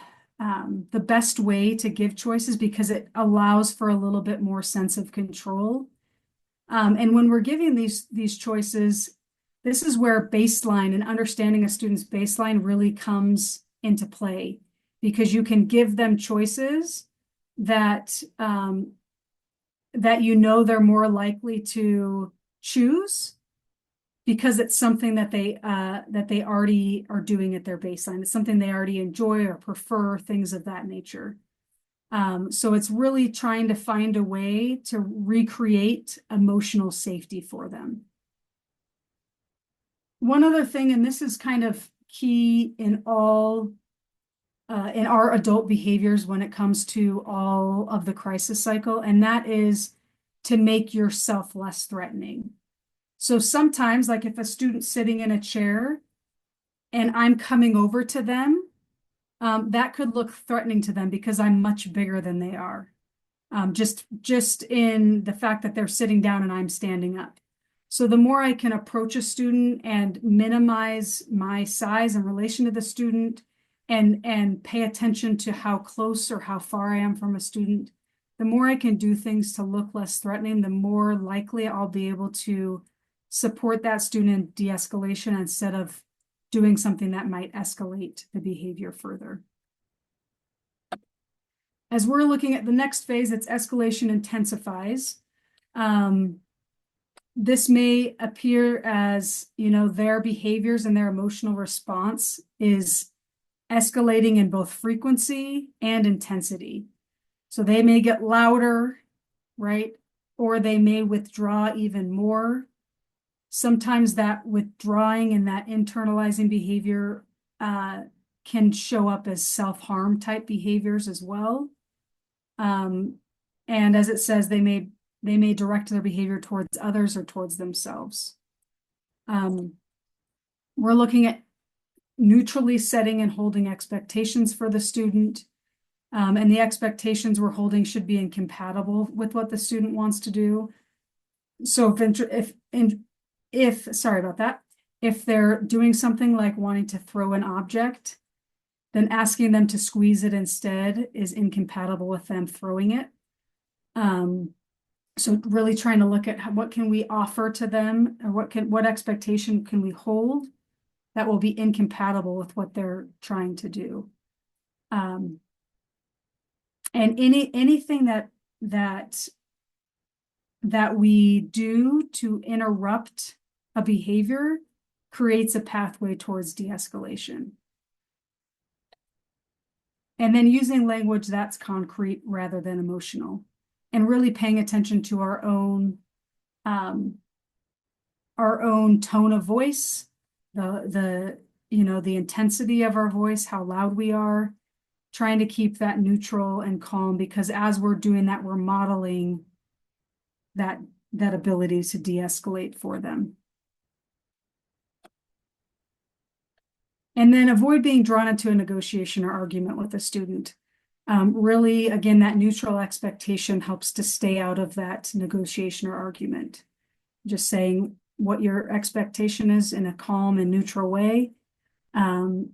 best way to give choices, because it allows for a little bit more sense of control. And when we're giving these choices, this is where baseline and understanding a student's baseline really comes into play, because you can give them choices that you know they're more likely to choose because it's something that they already are doing at their baseline. It's something they already enjoy or prefer, things of that nature. So it's really trying to find a way to recreate emotional safety for them. One other thing, and this is kind of key in all in our adult behaviors when it comes to all of the crisis cycle, and that is to make yourself less threatening. So sometimes, like if a student's sitting in a chair and I'm coming over to them, that could look threatening to them because I'm much bigger than they are. Just in the fact that they're sitting down and I'm standing up. So the more I can approach a student and minimize my size in relation to the student, and pay attention to how close or how far I am from a student, the more I can do things to look less threatening, the more likely I'll be able to support that student in de-escalation instead of doing something that might escalate the behavior further. As we're looking at the next phase, it's escalation intensifies. This may appear as, you know, their behaviors and their emotional response is escalating in both frequency and intensity. So they may get louder, right? Or they may withdraw even more. Sometimes that withdrawing and that internalizing behavior can show up as self-harm type behaviors as well. And as it says, they may direct their behavior towards others or towards themselves. We're looking at neutrally setting and holding expectations for the student. And the expectations we're holding should be incompatible with what the student wants to do. So if they're doing something like wanting to throw an object, then asking them to squeeze it instead is incompatible with them throwing it. So really trying to look at what can we offer to them, or what expectation can we hold that will be incompatible with what they're trying to do. And anything that that we do to interrupt a behavior creates a pathway towards de-escalation. And then using language that's concrete rather than emotional, and really paying attention to our own tone of voice, the intensity of our voice, how loud we are, trying to keep that neutral and calm, because as we're doing that, we're modeling that ability to de-escalate for them. And then avoid being drawn into a negotiation or argument with a student. Really, again, that neutral expectation helps to stay out of that negotiation or argument. Just saying what your expectation is in a calm and neutral way, and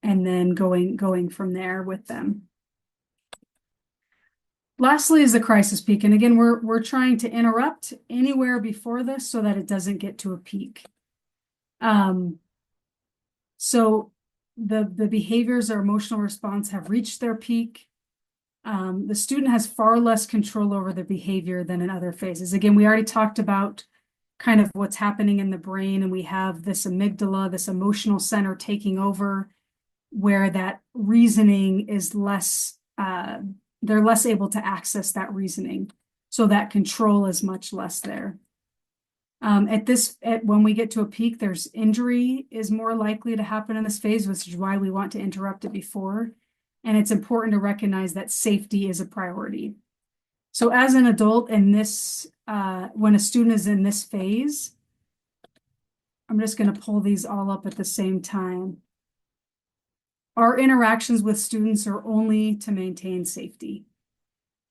then going from there with them. Lastly is the crisis peak. And again, we're trying to interrupt anywhere before this so that it doesn't get to a peak. So the behaviors or emotional response have reached their peak. The student has far less control over their behavior than in other phases. Again, we already talked about kind of what's happening in the brain, and we have this amygdala, this emotional center taking over, where that reasoning is less, they're less able to access that reasoning. So that control is much less there. When we get to a peak, there's injury is more likely to happen in this phase, which is why we want to interrupt it before. And it's important to recognize that safety is a priority. So as an adult in this, when a student is in this phase, I'm just going to pull these all up at the same time. Our interactions with students are only to maintain safety.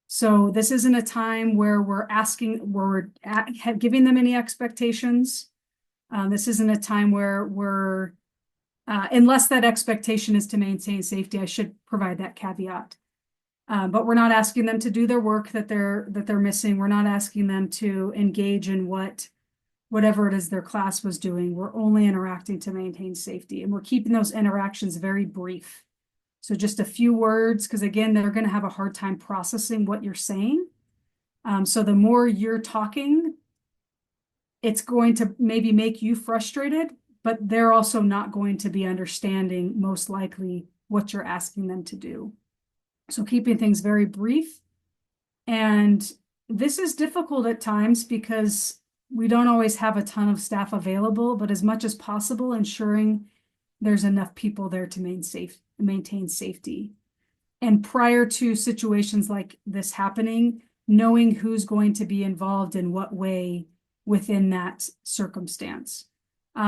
So this isn't a time where we're giving them any expectations. This isn't a time where we're, unless that expectation is to maintain safety, I should provide that caveat. But we're not asking them to do their work that they're missing. We're not asking them to engage in whatever it is their class was doing. We're only interacting to maintain safety, and we're keeping those interactions very brief. So just a few words, because again, they're going to have a hard time processing what you're saying. So the more you're talking, it's going to maybe make you frustrated, but they're also not going to be understanding, most likely, what you're asking them to do. So keeping things very brief. And this is difficult at times because we don't always have a ton of staff available, but as much as possible, ensuring there's enough people there to maintain safety. And prior to situations like this happening, knowing who's going to be involved in what way within that circumstance.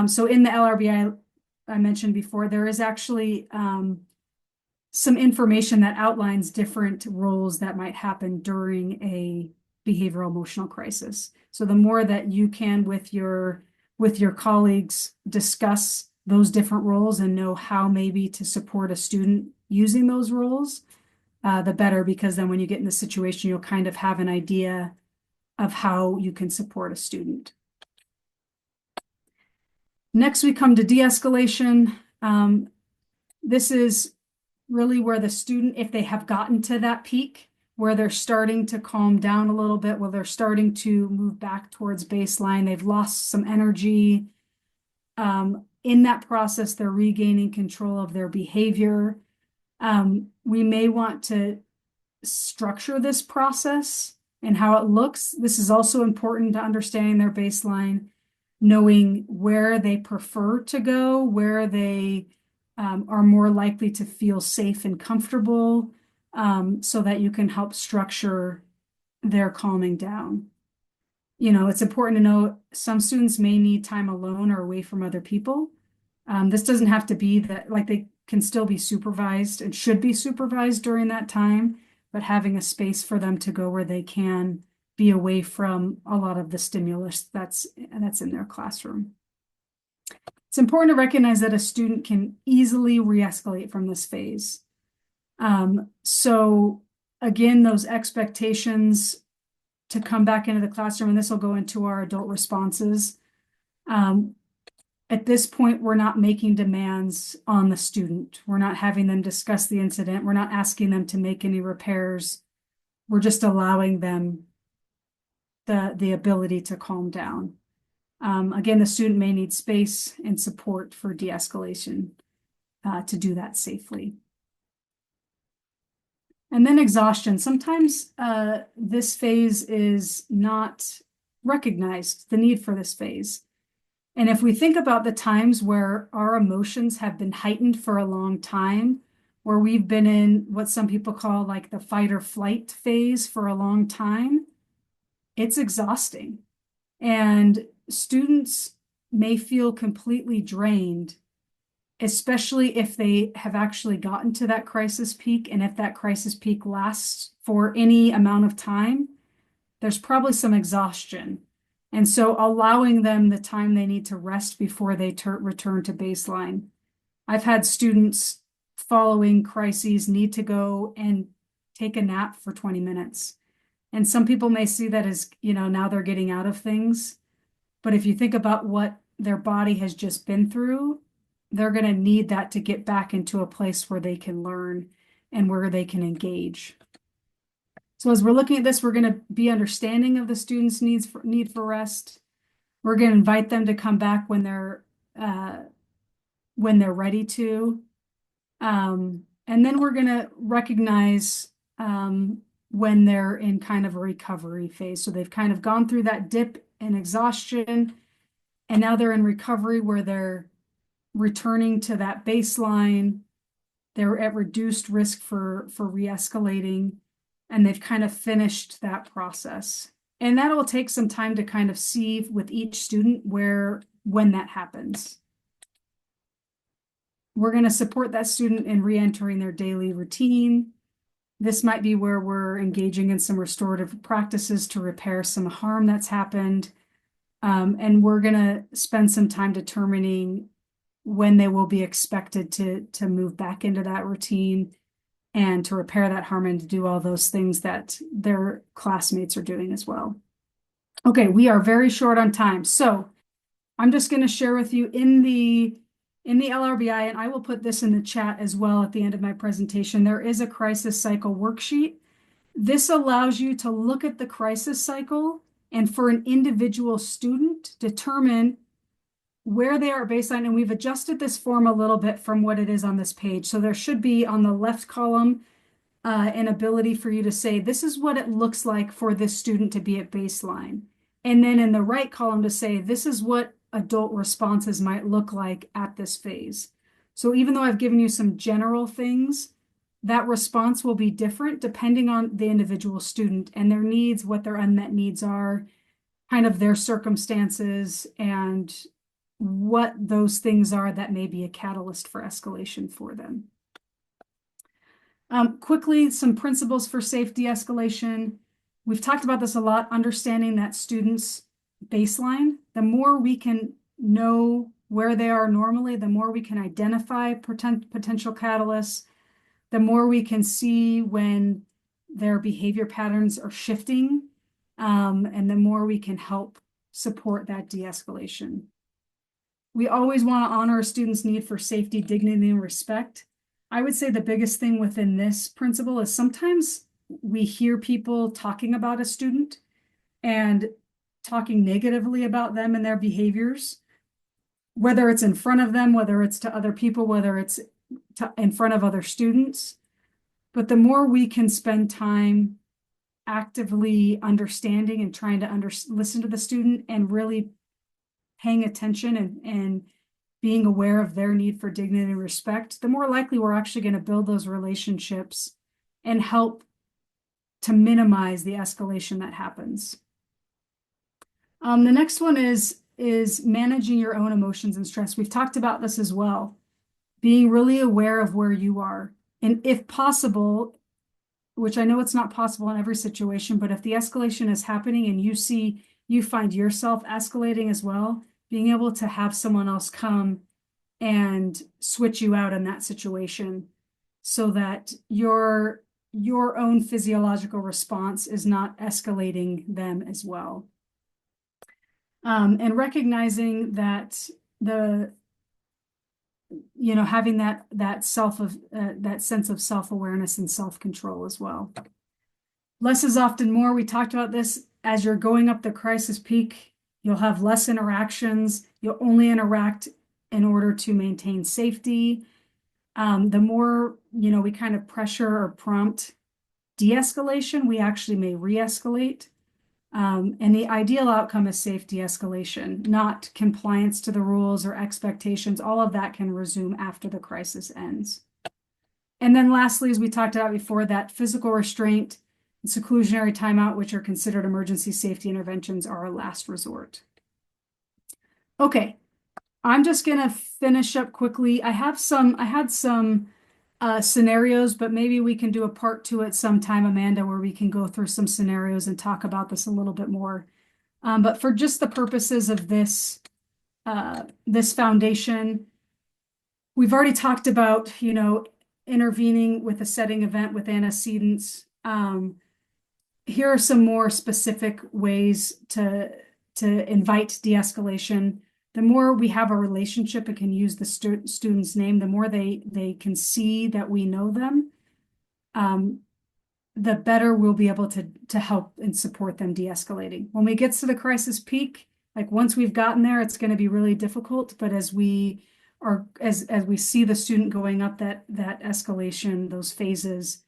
So in the LRB I mentioned before, there is actually some information that outlines different roles that might happen during a behavioral emotional crisis. So the more that you can with your colleagues discuss those different roles and know how maybe to support a student using those roles, the better, because then when you get in the situation, you'll kind of have an idea of how you can support a student. Next, we come to de-escalation. This is really where the student, if they have gotten to that peak, where they're starting to calm down a little bit, where they're starting to move back towards baseline, they've lost some energy. In that process, they're regaining control of their behavior. We may want to structure this process and how it looks. This is also important to understanding their baseline, knowing where they prefer to go, where they are more likely to feel safe and comfortable, so that you can help structure their calming down. It's important to know some students may need time alone or away from other people. This doesn't have to be that, like, they can still be supervised and should be supervised during that time, but having a space for them to go where they can be away from a lot of the stimulus that's in their classroom. It's important to recognize that a student can easily re-escalate from this phase. So again, those expectations to come back into the classroom, and this will go into our adult responses. At this point, we're not making demands on the student. We're not having them discuss the incident. We're not asking them to make any repairs. We're just allowing them the ability to calm down. Again, the student may need space and support for de-escalation to do that safely. And then exhaustion. Sometimes this phase is not recognized, the need for this phase. And if we think about the times where our emotions have been heightened for a long time, where we've been in what some people call like the fight or flight phase for a long time, it's exhausting. And students may feel completely drained, especially if they have actually gotten to that crisis peak. And if that crisis peak lasts for any amount of time, there's probably some exhaustion. And so allowing them the time they need to rest before they return to baseline. I've had students following crises need to go and take a nap for 20 minutes. And some people may see that as, now they're getting out of things. But if you think about what their body has just been through, they're going to need that to get back into a place where they can learn and where they can engage. So as we're looking at this, we're going to be understanding of the students' need for rest. We're going to invite them to come back when they're ready to. And then we're going to recognize when they're in kind of a recovery phase. So they've kind of gone through that dip and exhaustion, and now they're in recovery where they're returning to that baseline. They're at reduced risk for re-escalating, and they've kind of finished that process. And that will take some time to kind of see with each student when that happens. We're going to support that student in re-entering their daily routine. This might be where we're engaging in some restorative practices to repair some harm that's happened. And we're going to spend some time determining when they will be expected to move back into that routine and to repair that harm and to do all those things that their classmates are doing as well. Okay, we are very short on time. So I'm just going to share with you in the LRBI, and I will put this in the chat as well at the end of my presentation, there is a crisis cycle worksheet. This allows you to look at the crisis cycle and for an individual student, determine where they are at baseline. And we've adjusted this form a little bit from what it is on this page. So there should be on the left column an ability for you to say, this is what it looks like for this student to be at baseline. And then in the right column to say, this is what adult responses might look like at this phase. So even though I've given you some general things, that response will be different depending on the individual student and their needs, what their unmet needs are, kind of their circumstances, and what those things are that may be a catalyst for escalation for them. Quickly, some principles for safe de-escalation. We've talked about this a lot, understanding that students' baseline. The more we can know where they are normally, the more we can identify potential catalysts, the more we can see when their behavior patterns are shifting, and the more we can help support that de-escalation. We always want to honor a student's need for safety, dignity, and respect. I would say the biggest thing within this principle is sometimes we hear people talking about a student and talking negatively about them and their behaviors, whether it's in front of them, whether it's to other people, whether it's in front of other students. But the more we can spend time actively understanding and trying to listen to the student and really paying attention and being aware of their need for dignity and respect, the more likely we're actually going to build those relationships and help to minimize the escalation that happens. The next one is managing your own emotions and stress. We've talked about this as well, being really aware of where you are. And if possible, which I know it's not possible in every situation, but if the escalation is happening and you find yourself escalating as well, being able to have someone else come and switch you out in that situation so that your own physiological response is not escalating them as well. And recognizing that having that sense of self-awareness and self-control as well. Less is often more. We talked about this as you're going up the crisis peak. You'll have less interactions. You'll only interact in order to maintain safety. The more, we kind of pressure or prompt de-escalation, we actually may re-escalate. And the ideal outcome is safe de-escalation, not compliance to the rules or expectations. All of that can resume after the crisis ends. And then lastly, as we talked about before, that physical restraint and seclusionary timeout, which are considered emergency safety interventions, are a last resort. Okay, I'm just gonna finish up quickly. I had some scenarios, but maybe we can do a part two at some time, Amanda, where we can go through some scenarios and talk about this a little bit more. But for just the purposes of this foundation, we've already talked about, intervening with a setting event with antecedents. Here are some more specific ways to invite de-escalation. The more we have a relationship and can use the student's name, the more they can see that we know them, the better we'll be able to help and support them de-escalating. When we get to the crisis peak, like once we've gotten there, it's going to be really difficult. But as we see the student going up that escalation, those phases,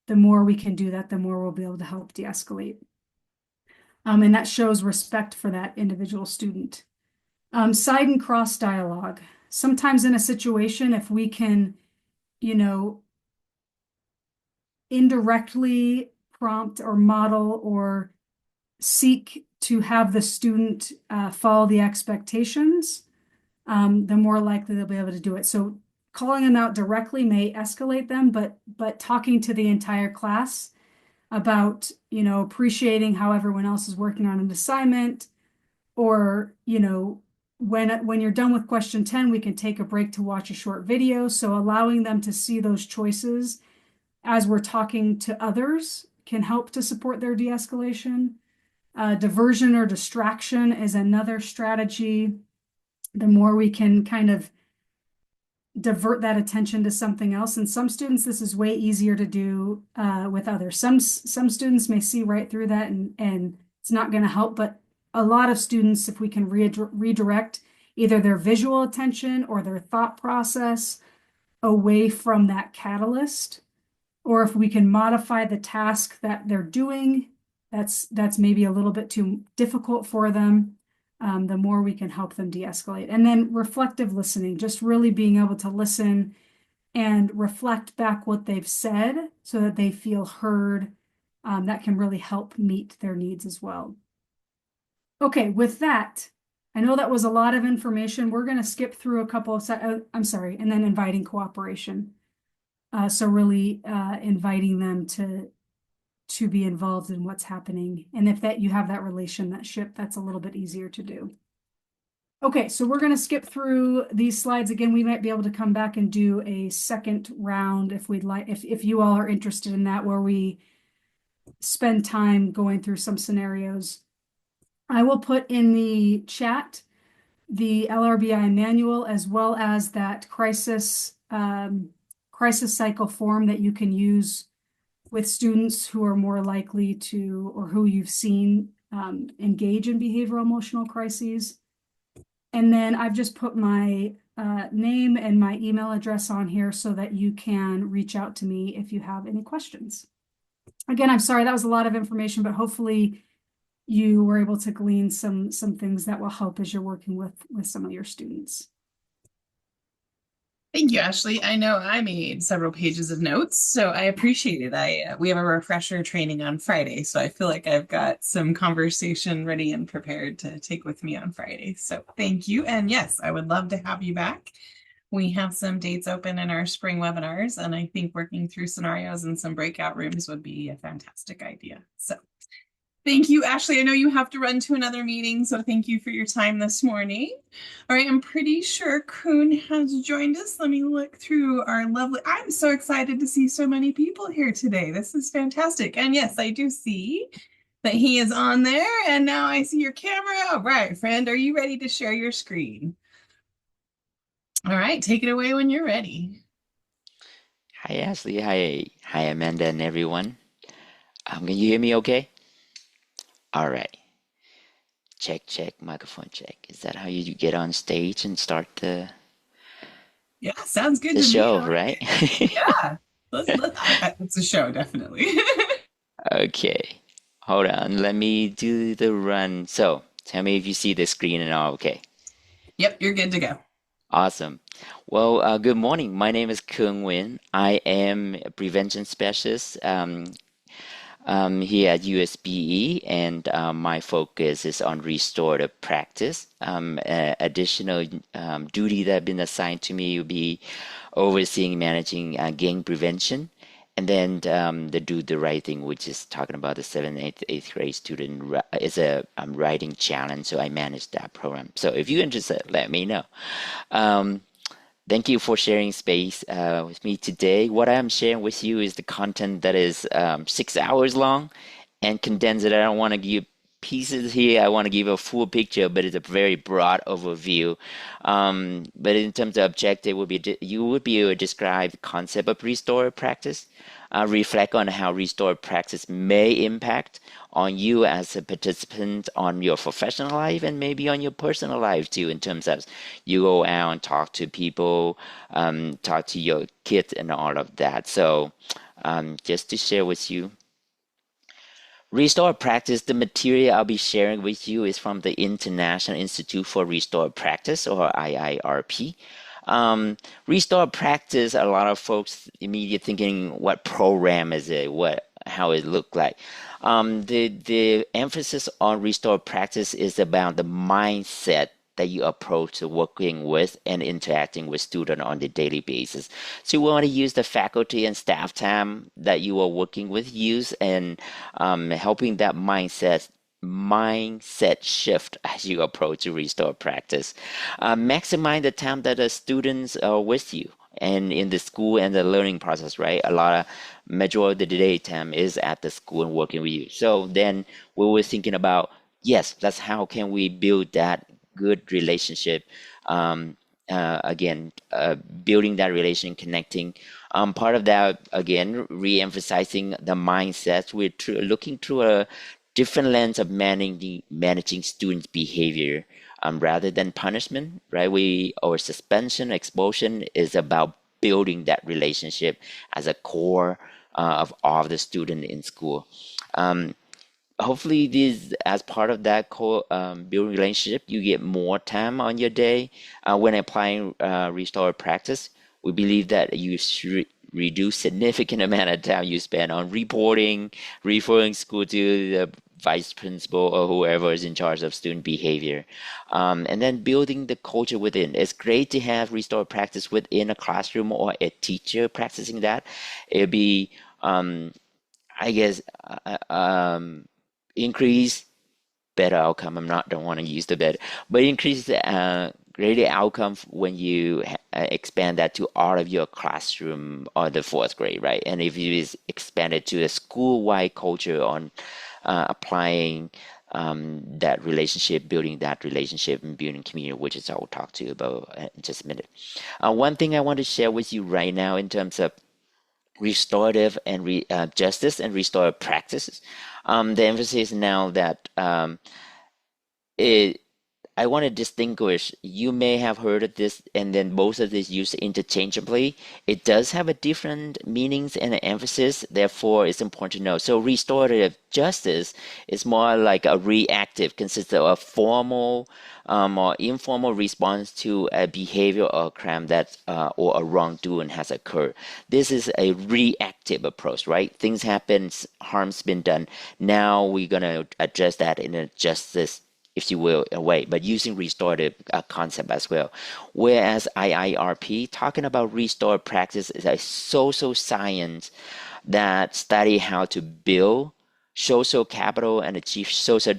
the more we can do that, the more we'll be able to help de-escalate. And that shows respect for that individual student. Side and cross dialogue. Sometimes in a situation, if we can, indirectly prompt or model or seek to have the student follow the expectations, the more likely they'll be able to do it. So calling them out directly may escalate them, but talking to the entire class about, appreciating how everyone else is working on an assignment, or, when you're done with question 10, we can take a break to watch a short video. So allowing them to see those choices as we're talking to others can help to support their de-escalation. Diversion or distraction is another strategy. The more we can kind of divert that attention to something else. And some students, this is way easier to do with others. Some students may see right through that and it's not going to help, but a lot of students, if we can redirect either their visual attention or their thought process away from that catalyst, or if we can modify the task that they're doing, that's maybe a little bit too difficult for them, the more we can help them de-escalate. And then reflective listening, just really being able to listen and reflect back what they've said so that they feel heard. That can really help meet their needs as well. Okay, with that, I know that was a lot of information. We're going to skip through a couple of, I'm sorry, and then inviting cooperation. So really inviting them to be involved in what's happening. And if you have that relationship, that's a little bit easier to do. Okay, so we're going to skip through these slides again. We might be able to come back and do a second round if we'd like, if you all are interested in that, where we spend time going through some scenarios. I will put in the chat the LRBI manual, as well as that crisis cycle form that you can use with students who are more likely to, or who you've seen engage in behavioral emotional crises. And then I've just put my name and my email address on here so that you can reach out to me if you have any questions. Again, I'm sorry, that was a lot of information, but hopefully you were able to glean some things that will help as you're working with some of your students. Thank you, Ashley. I know I made several pages of notes, so I appreciate it. We have a refresher training on Friday, so I feel like I've got some conversation ready and prepared to take with me on Friday. So thank you. And yes, I would love to have you back. We have some dates open in our spring webinars, and I think working through scenarios in some breakout rooms would be a fantastic idea. So thank you, Ashley. I know you have to run to another meeting, so thank you for your time this morning. All right, I'm pretty sure Kuhn has joined us. Let me look through our lovely, I'm so excited to see so many people here today. This is fantastic. And yes, I do see that he is on there, and now I see your camera. All right, friend, are you ready to share your screen? All right, take it away when you're ready. Hi, Ashley. Hi, Amanda, and everyone. Can you hear me okay? All right. Check, check, microphone check. Is that how you get on stage and start Yeah, sounds good the to me. I show, like right? it. Yeah. It's a show, definitely. Okay. Hold on. Let me do the run. So, tell me if you see the screen and all okay. Yep, you're good to go. Awesome. Well, good morning. My name is Cuong Nguyen. I am a prevention specialist here at USBE, and my focus is on restorative practice. Additional duty that have been assigned to me will be overseeing managing gang prevention, and then the do the right thing, which is talking about the seventh, eighth grade student is a writing challenge. So I manage that program. So if you're interested, let me know. Um, Thank you for sharing space with me today. What I'm sharing with you is the content that is 6 hours long and condensed it. I don't want to give pieces here. I want to give a full picture, but it's a very broad overview. But in terms of objective, would be you would be able to describe the concept of restorative practice, reflect on how restorative practice may impact on you as a participant on your professional life and maybe on your personal life too, in terms of you go out and talk to people, talk to your kids and all of that. So just to share with you, Restore Practice, the material I'll be sharing with you is from the International Institute for Restore Practice, or IIRP. Restore Practice, a lot of folks immediately thinking, what program is it? How it look like? The emphasis on Restore Practice is about the mindset that you approach to working with and interacting with students on a daily basis. So we want to use the faculty and staff time that you are working with, use and helping that mindset shift as you approach to restore practice. Maximize the time that the students are with you and in the school and the learning process, right? A lot of majority of the day time is at the school and working with you. So then we were thinking about, yes, that's how can we build that good relationship. Again, building that relation, connecting. Part of that, again, re-emphasizing the mindset. We're looking through a different lens of managing students' behavior rather than punishment, right? Our suspension, expulsion is about building that relationship as a core of all of the student in school. Um, Hopefully this as part of that building relationship you get more time on your day when applying restore practice. We believe that you should reduce significant amount of time you spend on reporting, referring school to the vice principal or whoever is in charge of student behavior, and then building the culture within. It's great to have restore practice within a classroom or a teacher practicing that. It'd be I guess increase better outcome. Don't want to use the better, but increase the greater outcome when you expand that to all of your classroom or the fourth grade, right? And if you expand it to a school-wide culture on applying that relationship, building that relationship, and building community, which is I will talk to you about in just a minute. One thing I want to share with you right now in terms of restorative and justice and restorative practices. The emphasis now that it I want to distinguish. You may have heard of this, and then both of these used interchangeably. It does have a different meanings and an emphasis. Therefore, it's important to know. So, restorative justice is more like a reactive, consists of a formal or informal response to a behavior or a crime that or a wrongdoing has occurred. This is a reactive approach, right? Things happen, harm's been done. Now we're gonna address that in a justice, if you will, a way, but using restorative concept as well. Whereas IIRP, talking about restorative practice, is a social science that study how to build social capital and achieve social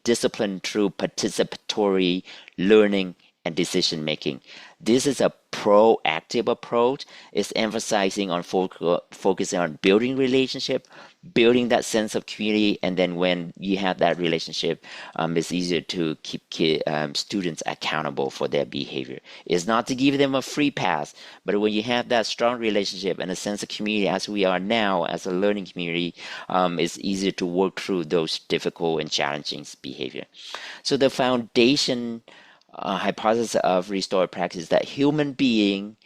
discipline through participatory learning and decision making. This is a proactive approach. It's emphasizing on focusing on building relationship, building that sense of community, and then when you have that relationship, it's easier to keep students accountable for their behavior. It's not to give them a free pass, but when you have that strong relationship and a sense of community, as we are now as a learning community, it's easier to work through those difficult and challenging behavior. So the foundation hypothesis of restorative practice is that human beings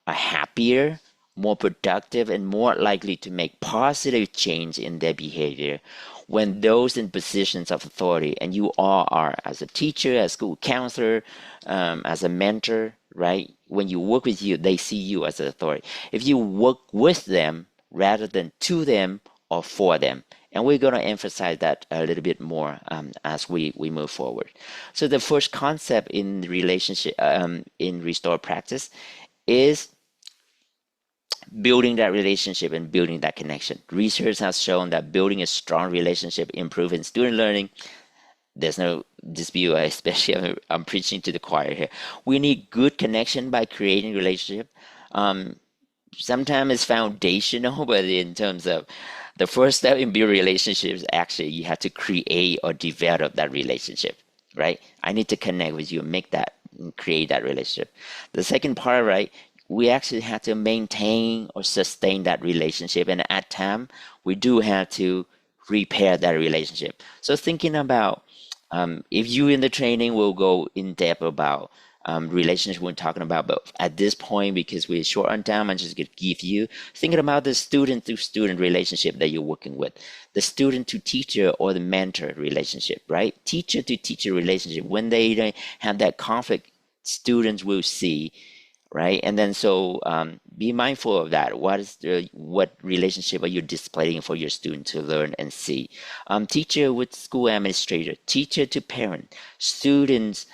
are happier, more productive, and more likely to make positive change in their behavior when those in positions of authority, and you all are as a teacher, as a school counselor, as a mentor, right? When you work with you, they see you as an authority. If you work with them rather than to them or for them, and we're going to emphasize that a little bit more as we move forward. So the first concept in relationship in restorative practice is building that relationship and building that connection. Research has shown that building a strong relationship improves student learning. There's no dispute, especially I'm preaching to the choir here. We need good connection by creating relationship. Sometimes it's foundational, but in terms of the first step in building relationships, actually you have to create or develop that relationship, right? I need to connect with you, make that, create that relationship. The second part, right? We actually have to maintain or sustain that relationship, and at time we do have to repair that relationship. So thinking about if you in the training will go in depth about relationship we're talking about, but at this point, because we're short on time, I'm just going to give you thinking about the student to student relationship that you're working with, the student to teacher or the mentor relationship, right? Teacher to teacher relationship. When they have that conflict, students will see, right? And then so be mindful of that. What relationship are you displaying for your student to learn and see? Teacher with school administrator, teacher to parent, students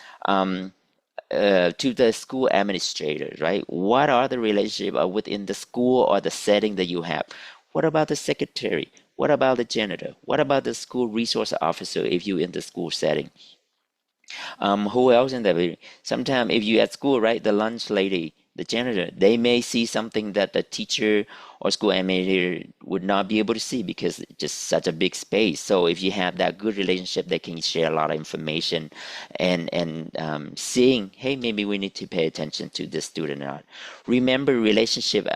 to the school administrator, right? What are the relationship within the school or the setting that you have? What about the secretary? What about the janitor? What about the school resource officer if you're in the school setting? Who else in the sometimes if you at school, right, the lunch lady, the janitor, they may see something that the teacher or school administrator would not be able to see because it's just such a big space. So if you have that good relationship, they can share a lot of information and seeing, hey, maybe we need to pay attention to this student or not. Remember relationship.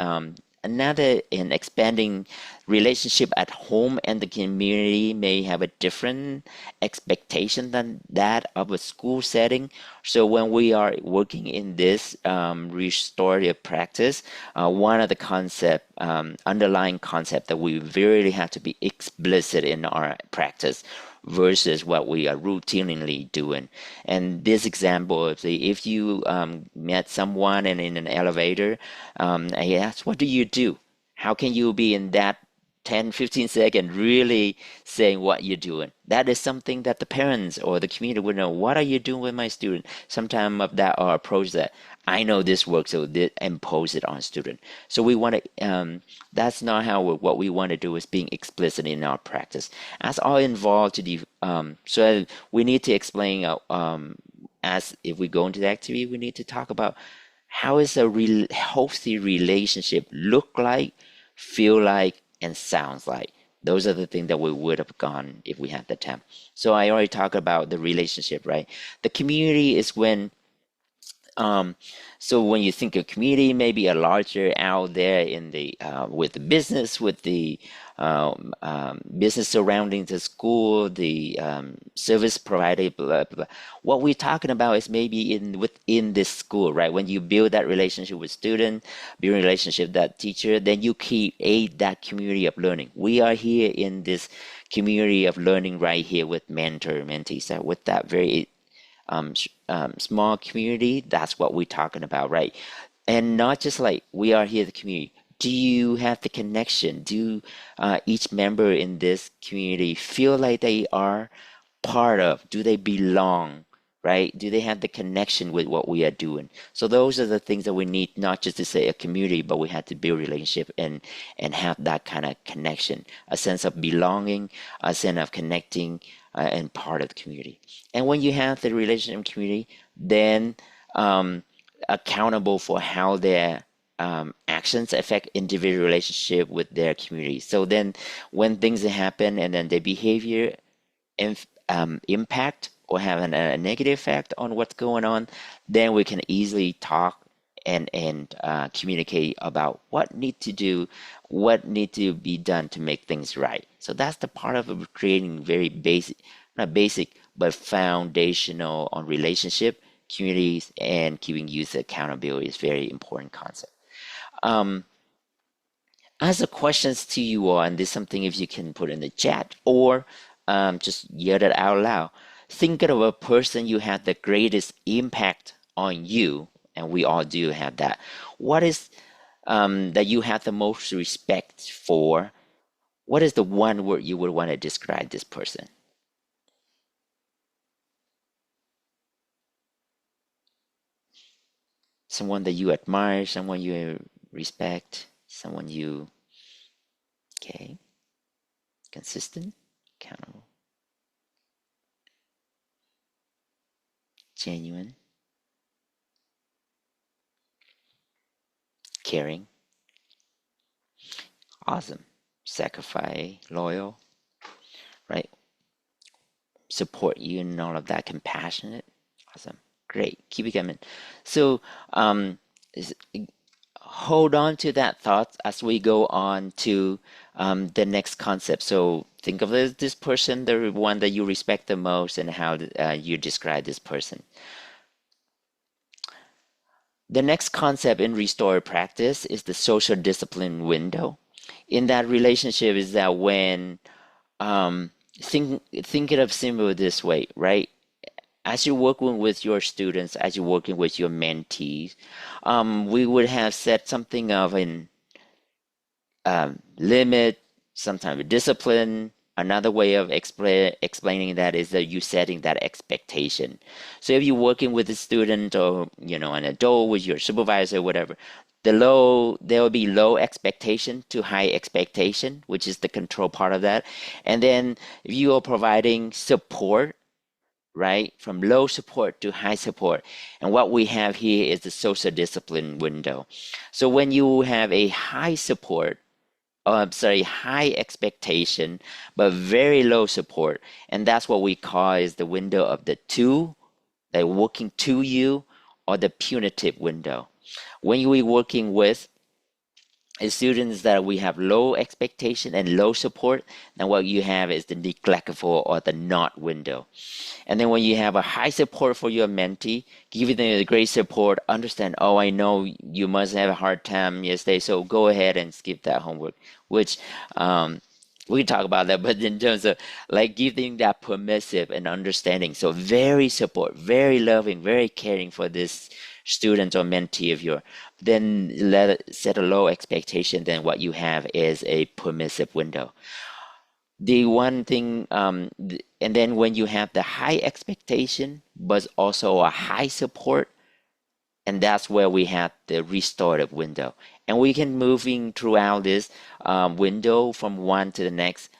Another in expanding relationship at home and the community may have a different expectation than that of a school setting. So when we are working in this restorative practice, one of the underlying concept that we really have to be explicit in our practice versus what we are routinely doing. And this example, if you met someone and in an elevator, I asked, what do you do? How can you be in that 10-15 seconds really saying what you're doing? That is something that the parents or the community would know. What are you doing with my student? Sometimes of that or approach that I know this works, so they impose it on student. So we want to. That's not how what we want to do is being explicit in our practice. As all involved to the. So we need to explain. As if we go into the activity, we need to talk about how is a healthy relationship look like, feel like, and sounds like. Those are the things that we would have gone if we had the time. So I already talked about the relationship, right? The community is when so when you think of community, maybe a larger out there in the with the business, with the business surrounding the school, the service provided, blah, blah, blah. What we're talking about is maybe within this school, right? When you build that relationship with student, build a relationship with that teacher, then you create that community of learning. We are here in this community of learning right here with mentor, mentees, with that very small community. That's what we're talking about, right? And not just like we are here, the community. Do you have the connection? Do each member in this community feel like they are part of? Do they belong? Right? Do they have the connection with what we are doing? So those are the things that we need, not just to say a community, but we have to build relationship and have that kind of connection, a sense of belonging, a sense of connecting, and part of the community. And when you have the relationship community, then accountable for how their actions affect individual relationship with their community. So then when things happen and then their behavior impact or have a negative effect on what's going on, then we can easily talk and communicate about what need to do, what need to be done to make things right. So that's the part of creating very basic, not basic, but foundational on relationship, communities, and keeping youth accountability is very important concept. Um, as a questions to you all, and this is something if you can put in the chat or just yell it out loud. Think of a person you had the greatest impact on you, and we all do have that. What is that you have the most respect for? What is the one word you would want to describe this person? Someone that you admire, someone you respect, someone you, okay, consistent, accountable, genuine, caring, awesome, sacrifice, loyal, right? Support you and all of that, compassionate, awesome, great, keep it coming. So is- hold on to that thought as we go on to the next concept. So think of this person, the one that you respect the most, and how you describe this person. The next concept in restorative practice is the social discipline window. In that relationship is that when think it of simple this way, right? As you're working with your students, as you're working with your mentees, we would have set something of an limit, sometimes discipline. Another way of explaining that is that you setting that expectation. So if you're working with a student or an adult with your supervisor or whatever, there will be low expectation to high expectation, which is the control part of that. And then if you are providing support, right, from low support to high support, and what we have here is the social discipline window. So when you have a high support, high expectation, but very low support. And that's what we call is the window of the two, like working to you, or the punitive window. When we're working with students that we have low expectation and low support, then what you have is the neglectful or the not window. And then when you have a high support for your mentee, giving them the great support, understand, oh, I know you must have a hard time yesterday, so go ahead and skip that homework, which we can talk about that, but in terms of like giving that permissive and understanding. So very support, very loving, very caring for this student or mentee of yours. Then set a low expectation, then what you have is a permissive window. The one thing, and then when you have the high expectation, but also a high support, and that's where we have the restorative window. And we can moving throughout this window from one to the next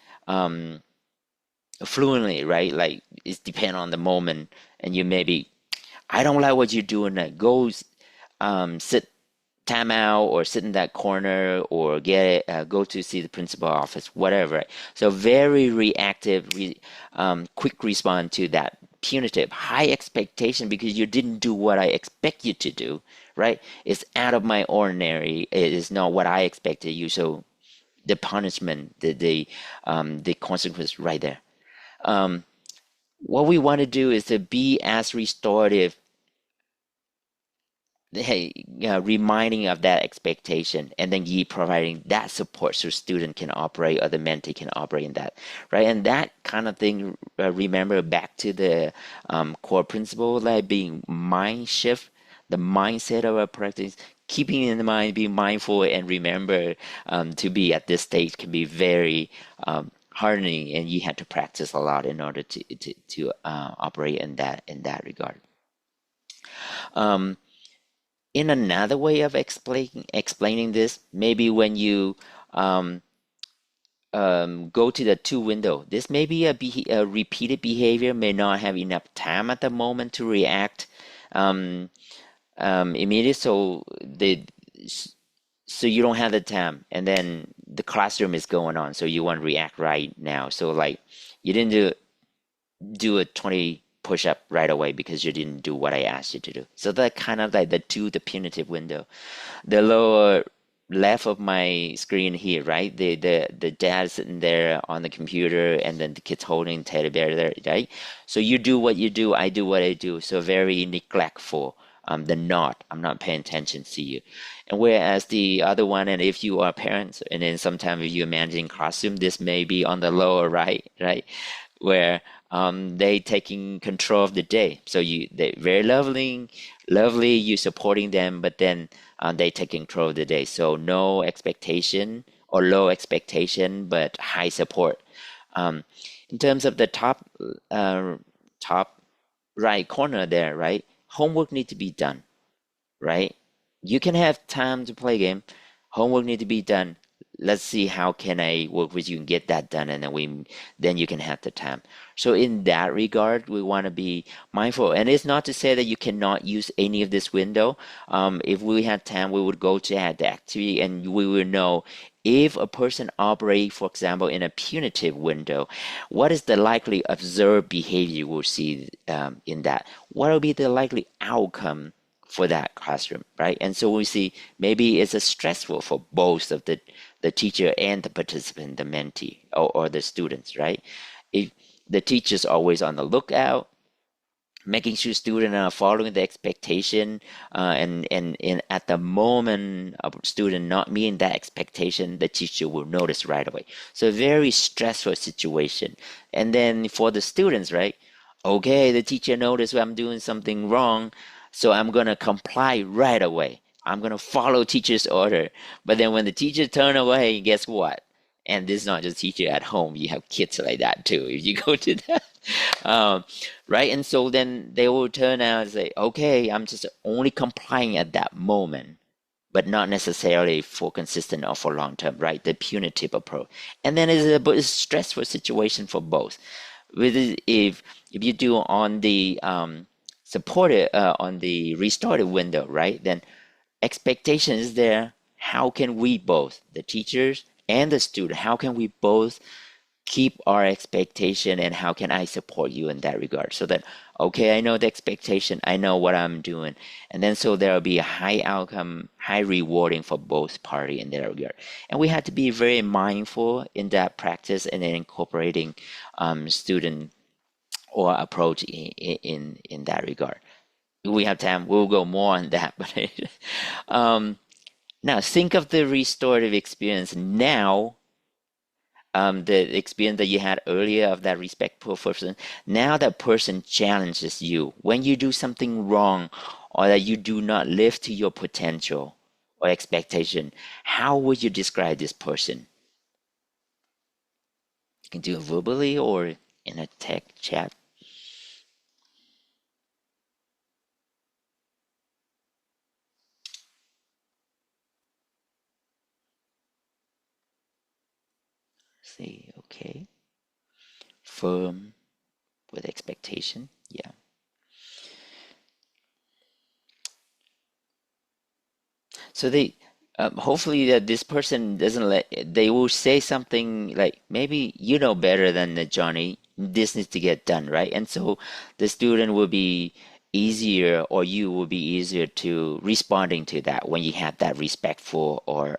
fluently, right? Like it's depend on the moment, and you maybe, I don't like what you're doing. Go sit time out or sit in that corner or go to see the principal office, whatever. So very reactive, quick respond to that punitive, high expectation because you didn't do what I expect you to do, right? It's out of my ordinary. It is not what I expected you. So the punishment, the consequence right there. What we want to do is to be as restorative, hey, reminding of that expectation, and then you providing that support so student can operate or the mentee can operate in that, right? And that kind of thing, remember back to the core principle, like being mind shift, the mindset of a practice, keeping in mind, being mindful, and remember to be at this stage can be very hardening, and you have to practice a lot in order to operate in that regard. In another way of explaining this, maybe when you go to the two window, this may be a repeated behavior, may not have enough time at the moment to react immediate, so you don't have the time, and then the classroom is going on, so you want to react right now. So like you didn't do a 20 push up right away because you didn't do what I asked you to do. So that kind of like the punitive window. The lower left of my screen here, right? The dad sitting there on the computer, and then the kids holding teddy bear there, right? So you do what you do, I do what I do. So very neglectful. I'm not paying attention to you. And whereas the other one, and if you are parents, and then sometimes if you're managing classroom, this may be on the lower right, right? Where they taking control of the day. So they very lovely, you supporting them, but then they take control of the day. So no expectation or low expectation, but high support. Um, in terms of the top right corner there, right? Homework need to be done, right? You can have time to play game. Homework need to be done. Let's see how can I work with you and get that done, and then you can have the time. So in that regard, we want to be mindful. And it's not to say that you cannot use any of this window. If we had time, we would go to add the activity, and we will know if a person operates, for example, in a punitive window, what is the likely observed behavior we'll see in that? What will be the likely outcome for that classroom, right? And so we see maybe it's a stressful for both of the teacher and the participant, the mentee or the students, right? If the teacher's always on the lookout, making sure students are following the expectation, and at the moment of student not meeting that expectation, the teacher will notice right away. So a very stressful situation. And then for the students, right? Okay, the teacher noticed I'm doing something wrong, so I'm gonna comply right away. I'm gonna follow teacher's order. But then when the teacher turn away, guess what? And this is not just teacher at home. You have kids like that too. If you go to that, um, right? And so then they will turn out and say, "Okay, I'm just only complying at that moment, but not necessarily for consistent or for long term." Right? The punitive approach, and then it's a stressful situation for both. If you do on the supported on the restorative window, right? Then expectation is there. How can we both, the teachers and the student, how can we both keep our expectation, and how can I support you in that regard? So that, okay, I know the expectation, I know what I'm doing. And then so there will be a high outcome, high rewarding for both party in that regard. And we have to be very mindful in that practice, and then incorporating student or approach in that regard. If we have time, we'll go more on that. But now think of the restorative experience now, the experience that you had earlier of that respectful person. Now that person challenges you when you do something wrong, or that you do not live to your potential or expectation. How would you describe this person? You can do it verbally or in a tech chat. See, okay. Firm with expectation. Yeah. So they hopefully that this person doesn't they will say something like, maybe you know better than the Johnny, this needs to get done, right? And so the student will be easier, or you will be easier to responding to that when you have that respectful or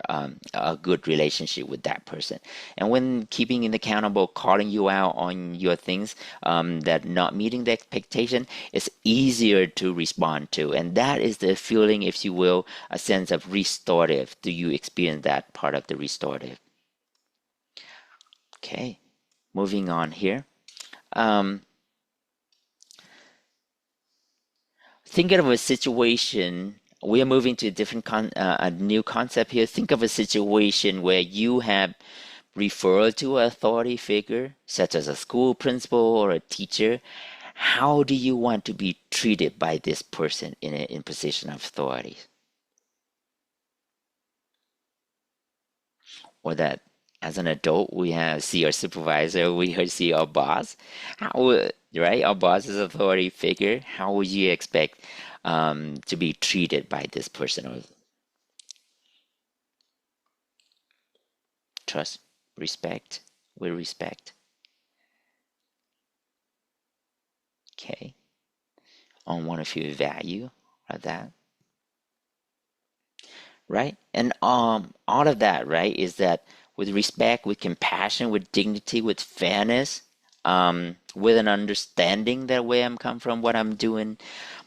a good relationship with that person. And when keeping it accountable, calling you out on your things that not meeting the expectation, it's easier to respond to. And that is the feeling, if you will, a sense of restorative. Do you experience that part of the restorative? Okay, moving on here. Um, Think of a situation. We are moving to a different a new concept here. Think of a situation where you have referred to an authority figure, such as a school principal or a teacher. How do you want to be treated by this person in position of authority? Or that as an adult, we have see our supervisor, we see our boss. How would, right? Our boss is authority figure. How would you expect to be treated by this person, or trust, respect, with respect. Okay, on one of your value of that, right? And all of that, right, is that with respect, with compassion, with dignity, with fairness, with an understanding that where I'm come from, what I'm doing.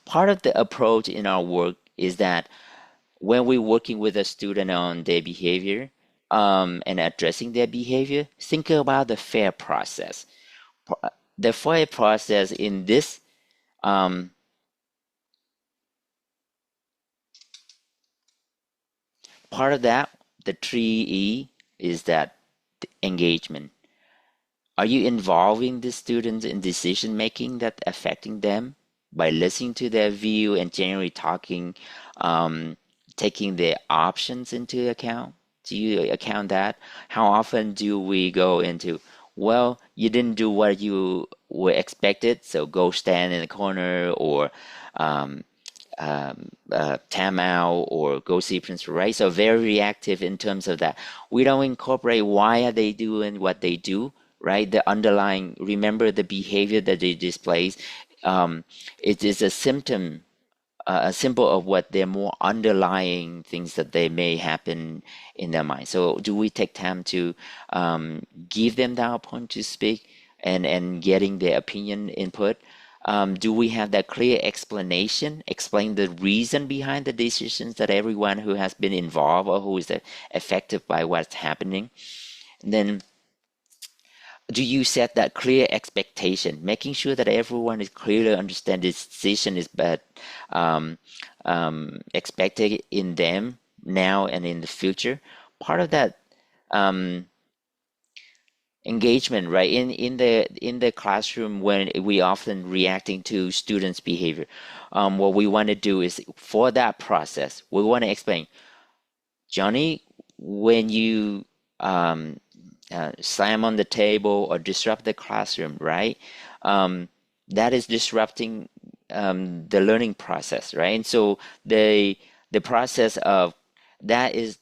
Part of the approach in our work is that when we're working with a student on their behavior, and addressing their behavior, think about the fair process. The fair process in this, um, part of that, the 3E, is that engagement. Are you involving the students in decision making that affecting them by listening to their view and generally talking, um, taking their options into account? Do you account that? How often do we go into, well, you didn't do what you were expected, so go stand in the corner, or um, time out, or go see principal, right? So very reactive in terms of that. We don't incorporate why are they doing what they do, right? The underlying, remember the behavior that they displays. It is a symptom, a symbol of what their more underlying things that they may happen in their mind. So do we take time to give them that point to speak, and getting their opinion input? Do we have that clear explanation, explain the reason behind the decisions that everyone who has been involved or who is affected by what's happening? And then do you set that clear expectation, making sure that everyone is clearly understand this decision is um, expected in them now and in the future? Part of that um, engagement, right, in the classroom, when we often reacting to students' behavior, what we want to do is, for that process, we want to explain, Johnny, when you slam on the table or disrupt the classroom, right? Um, that is disrupting the learning process, right? And so the process of that is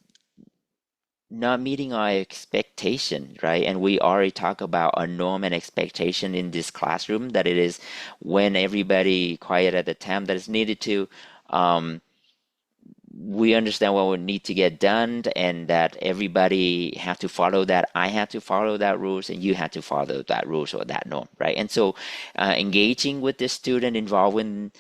not meeting our expectation, right? And we already talk about a norm and expectation in this classroom, that it is when everybody quiet at the time that is needed to. Um, we understand what would need to get done, and that everybody have to follow that. I have to follow that rules, and you have to follow that rules or that norm, right? And so engaging with the student, involving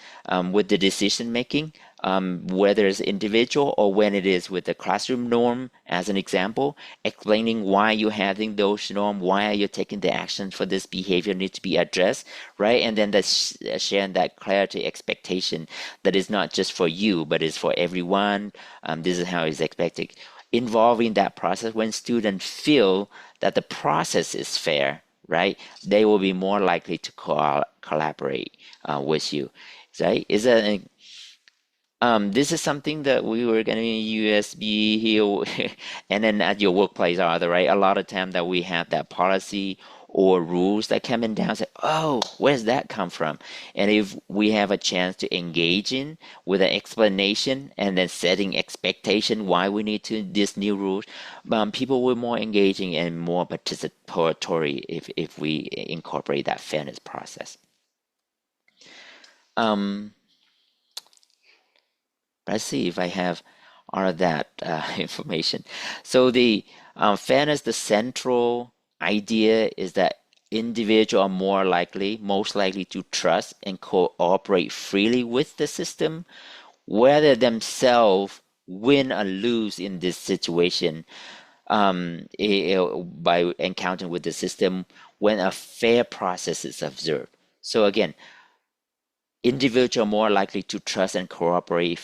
with the decision making, whether it's individual or when it is with the classroom norm, as an example, explaining why you're having those norm, why are you taking the action for this behavior needs to be addressed, right? And then that's sharing that clarity expectation that is not just for you, but is for everyone. This is how it's expected. Involving that process, when students feel that the process is fair, right, they will be more likely to collaborate with you, right? This is something that we were going to USB here, and then at your workplace, are there, right? A lot of time that we have that policy or rules that coming down, say, oh, where's that come from? And if we have a chance to engage in with an explanation and then setting expectation why we need to this new rules, people will more engaging and more participatory if we incorporate that fairness process. Um, Let's see if I have all of that information. So the fairness, the central idea is that individuals are most likely to trust and cooperate freely with the system, whether themselves win or lose in this situation, by encountering with the system, when a fair process is observed. So again, individuals are more likely to trust and cooperate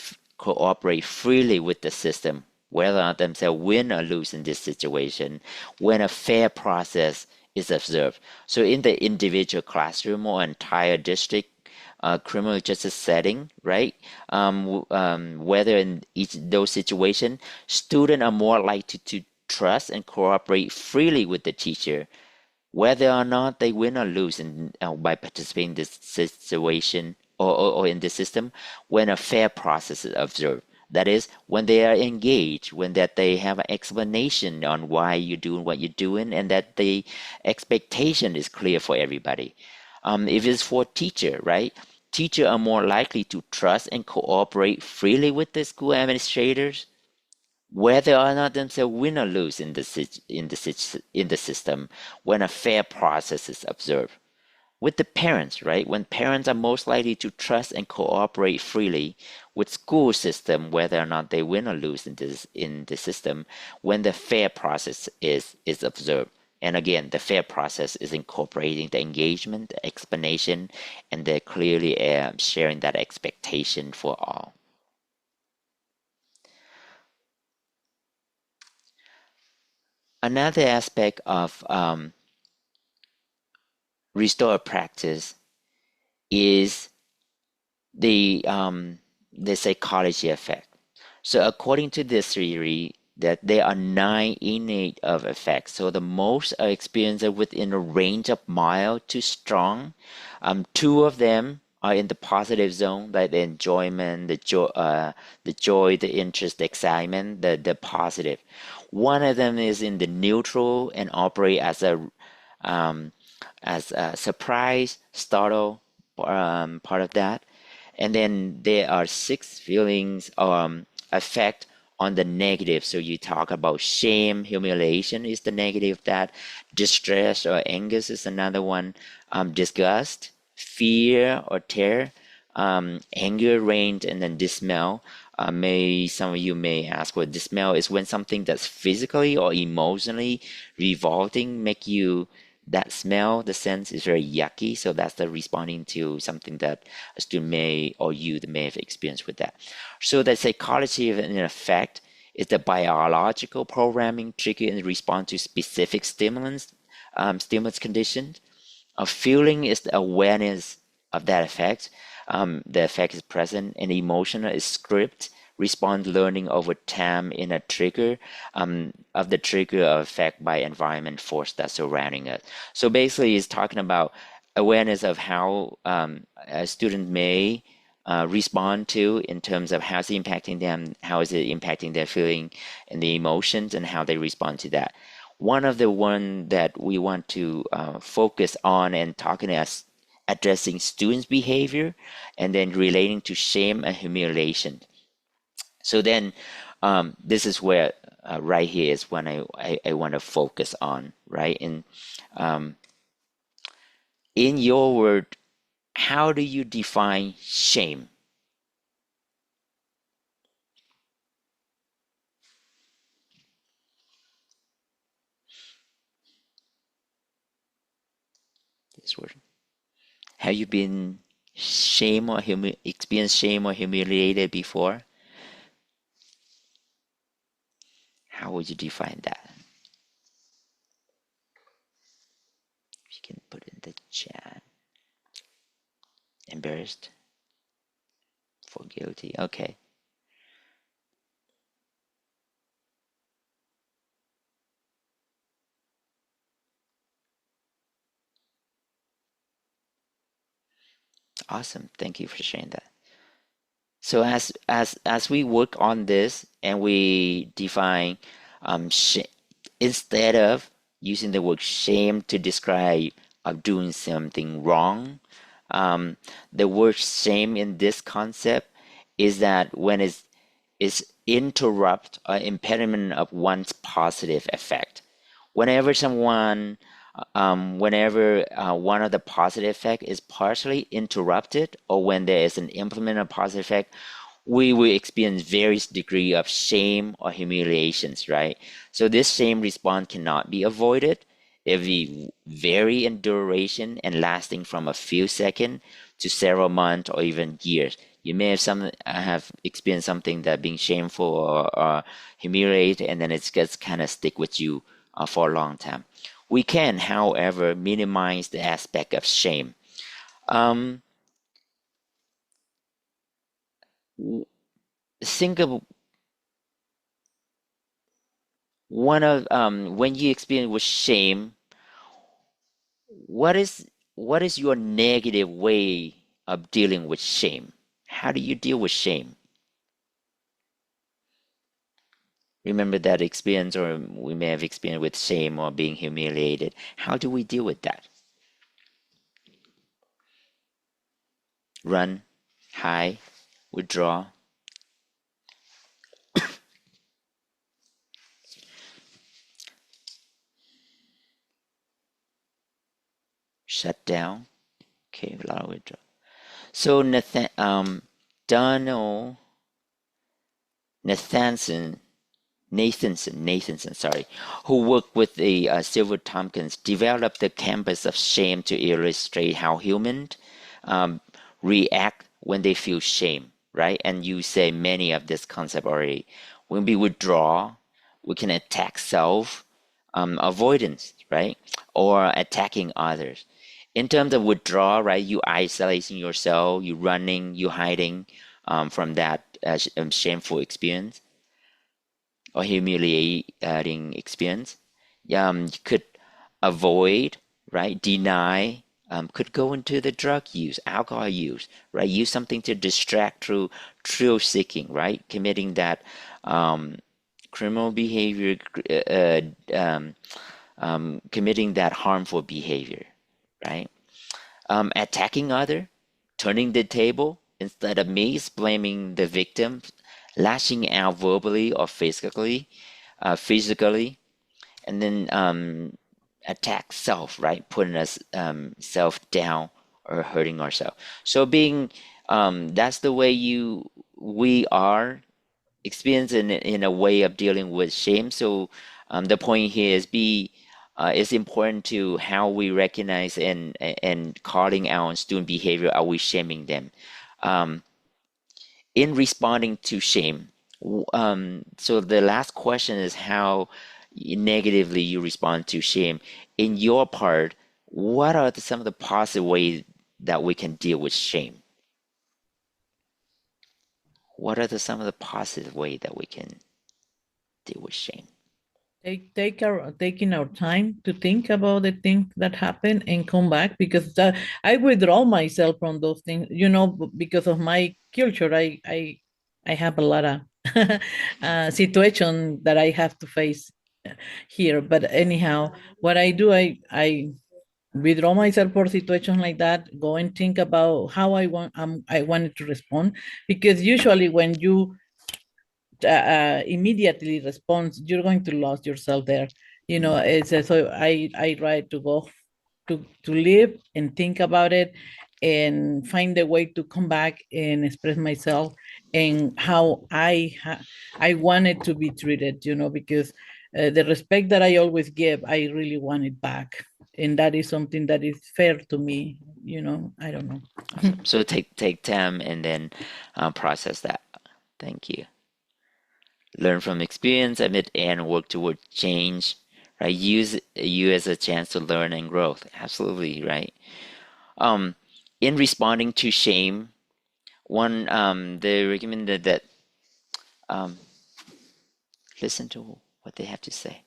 freely with the system, whether themselves win or lose in this situation, when a fair process is observed. So in the individual classroom or entire district criminal justice setting, right? Whether in each those situations, students are more likely to trust and cooperate freely with the teacher, whether or not they win or lose by participating in this situation, or in the system when a fair process is observed. That is, when they are engaged, when that they have an explanation on why you're doing what you're doing, and that the expectation is clear for everybody. If it's for teacher, right? Teachers are more likely to trust and cooperate freely with the school administrators, whether or not themselves win or lose in the system when a fair process is observed. With the parents, right? When parents are most likely to trust and cooperate freely with school system, whether or not they win or lose in the system, when the fair process is observed. And again, the fair process is incorporating the engagement, the explanation, and they're clearly sharing that expectation for all. Another aspect of restore practice is the psychology effect. So according to this theory, that there are 9 innate of effects. So the most are experienced within a range of mild to strong. 2 of them are in the positive zone, like the enjoyment, the joy, the interest, the excitement, the positive. One of them is in the neutral and operate um, as a surprise, startle, part of that. And then there are 6 feelings affect on the negative. So you talk about shame, humiliation is the negative. That distress or anguish is another one. Disgust, fear or terror, anger, rage, and then dismay. May some of you may ask what dismay is. When something that's physically or emotionally revolting make you, that smell, the sense is very yucky. So that's the responding to something that a student may or you may have experienced with that. So the psychology of an effect is the biological programming triggered in response to specific stimulus conditions. A feeling is the awareness of that effect. The effect is present, and emotional is script respond learning over time in a trigger of the trigger of effect by environment force that's surrounding us. So basically, it's talking about awareness of how a student may respond to in terms of how it's impacting them, how is it impacting their feeling and the emotions, and how they respond to that. One of the one that we want to focus on and talking as addressing students' behavior and then relating to shame and humiliation. So then this is where right here is when I want to focus on, right? In your word, how do you define shame? This word. Have you been shame or experienced shame or humiliated before? How would you define that? You can put in the chat. Embarrassed? For guilty. Okay. Awesome. Thank you for sharing that. So as we work on this and we define instead of using the word shame to describe of doing something wrong, the word shame in this concept is that when it's interrupt or impediment of one's positive effect. Whenever one of the positive effect is partially interrupted, or when there is an implement of positive effect, we will experience various degree of shame or humiliations, right? So this shame response cannot be avoided. It will be vary in duration and lasting from a few seconds to several months or even years. You may have experienced something that being shameful or humiliated, and then it's just kind of stick with you for a long time. We can, however, minimize the aspect of shame. Think of one of when you experience with shame, what is your negative way of dealing with shame. How do you deal with shame? Remember that experience, or we may have experienced with shame or being humiliated. How do we deal with that? Run, hide, withdraw, shut down. Okay, a lot of withdraw. So Donald Nathanson, sorry, who worked with the Silver Tompkins, developed the canvas of shame to illustrate how humans um, react when they feel shame, right? And you say many of this concept already. When we withdraw, we can attack self, avoidance, right? Or attacking others. In terms of withdraw, right? You isolating yourself, you running, you hiding from that shameful experience or humiliating experience. You could avoid, right? Deny, could go into the drug use, alcohol use, right? Use something to distract through thrill seeking, right? Committing that criminal behavior, committing that harmful behavior, right? Attacking other, turning the table instead of me blaming the victim, lashing out verbally or physically, and then attack self, right? Putting us self down or hurting ourselves. So being that's the way we are experiencing in a way of dealing with shame. So the point here is it's important to how we recognize and calling out on student behavior. Are we shaming them? Um, in responding to shame, so the last question is how negatively you respond to shame. In your part, what are some of the positive ways that we can deal with shame? What are some of the positive ways that we can deal with shame? Taking our time to think about the things that happen and come back, because I withdraw myself from those things, because of my culture. I have a lot of situation that I have to face here. But anyhow, what I do, I withdraw myself for situations like that, go and think about how I wanted to respond, because usually when you immediately response, you're going to lose yourself there. It's so I try to go to live and think about it and find a way to come back and express myself and how I wanted to be treated, because the respect that I always give, I really want it back, and that is something that is fair to me. I don't know. Awesome. So take time and then process that. Thank you. Learn from experience, admit and work toward change, right? Use you as a chance to learn and growth. Absolutely, right? Um, in responding to shame, one they recommended that um, listen to what they have to say,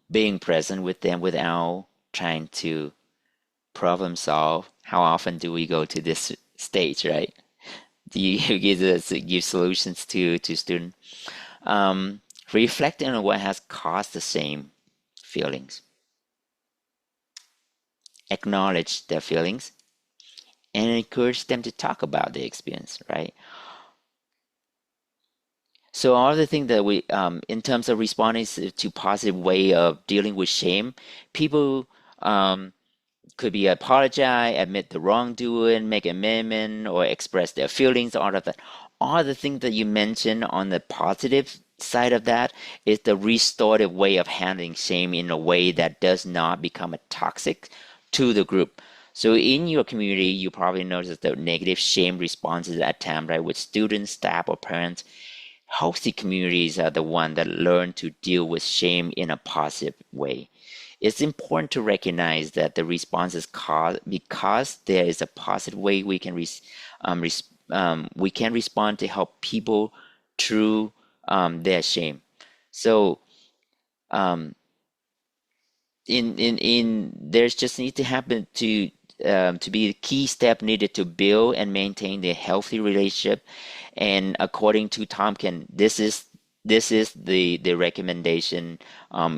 being present with them without trying to problem solve. How often do we go to this stage, right? Do you give solutions to students? Reflecting on what has caused the same feelings, acknowledge their feelings, and encourage them to talk about the experience, right? So all the things that we, in terms of responding to positive way of dealing with shame, people could be apologize, admit the wrongdoing, make amendment, or express their feelings. All of that, all the things that you mentioned on the positive side of that is the restorative way of handling shame in a way that does not become a toxic to the group. So in your community, you probably notice the negative shame responses at times, right, with students, staff, or parents. Healthy communities are the one that learn to deal with shame in a positive way. It's important to recognize that the response is caused because there is a positive way we can we can respond to help people through their shame. So in there's just need to happen to to be the key step needed to build and maintain the healthy relationship. And according to Tompkins, this is the recommendation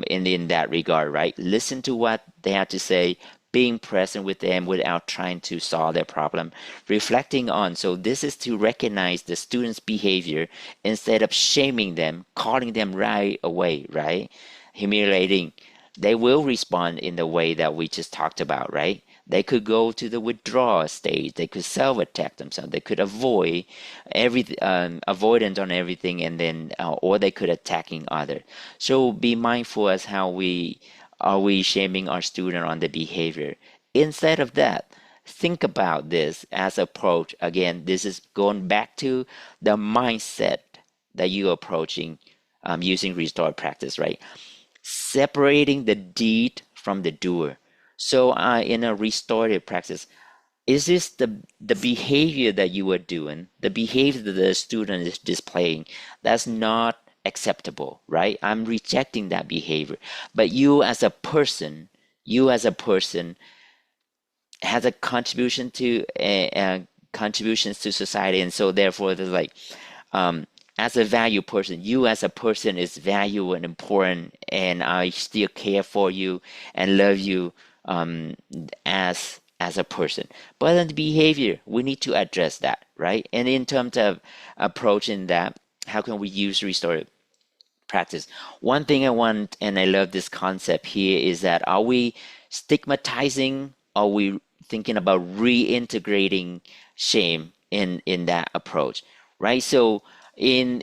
in that regard, right? Listen to what they have to say, being present with them without trying to solve their problem, reflecting on. So this is to recognize the student's behavior instead of shaming them, calling them right away, right? Humiliating. They will respond in the way that we just talked about, right? They could go to the withdrawal stage. They could self-attack themselves. They could avoid avoidance on everything, and then or they could attacking others. So be mindful as how we are we shaming our student on the behavior. Instead of that, think about this as approach. Again, this is going back to the mindset that you're approaching using restorative practice, right? Separating the deed from the doer. So in a restorative practice, is this the behavior that you are doing, the behavior that the student is displaying, that's not acceptable, right? I'm rejecting that behavior. But you as a person has a contribution to contributions to society, and so therefore there's like as a value person, you as a person is valuable and important, and I still care for you and love you as a person. But in the behavior, we need to address that, right? And in terms of approaching that, how can we use restorative practice? One thing I want, and I love this concept here, is that are we stigmatizing? Are we thinking about reintegrating shame in that approach, right? So in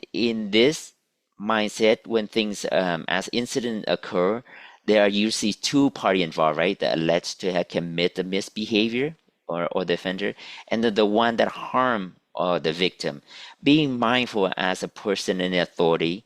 this mindset, when things as incident occur, there are usually two party involved, right? The alleged to have commit the misbehavior or the offender, and then the one that harm or the victim. Being mindful as a person in authority,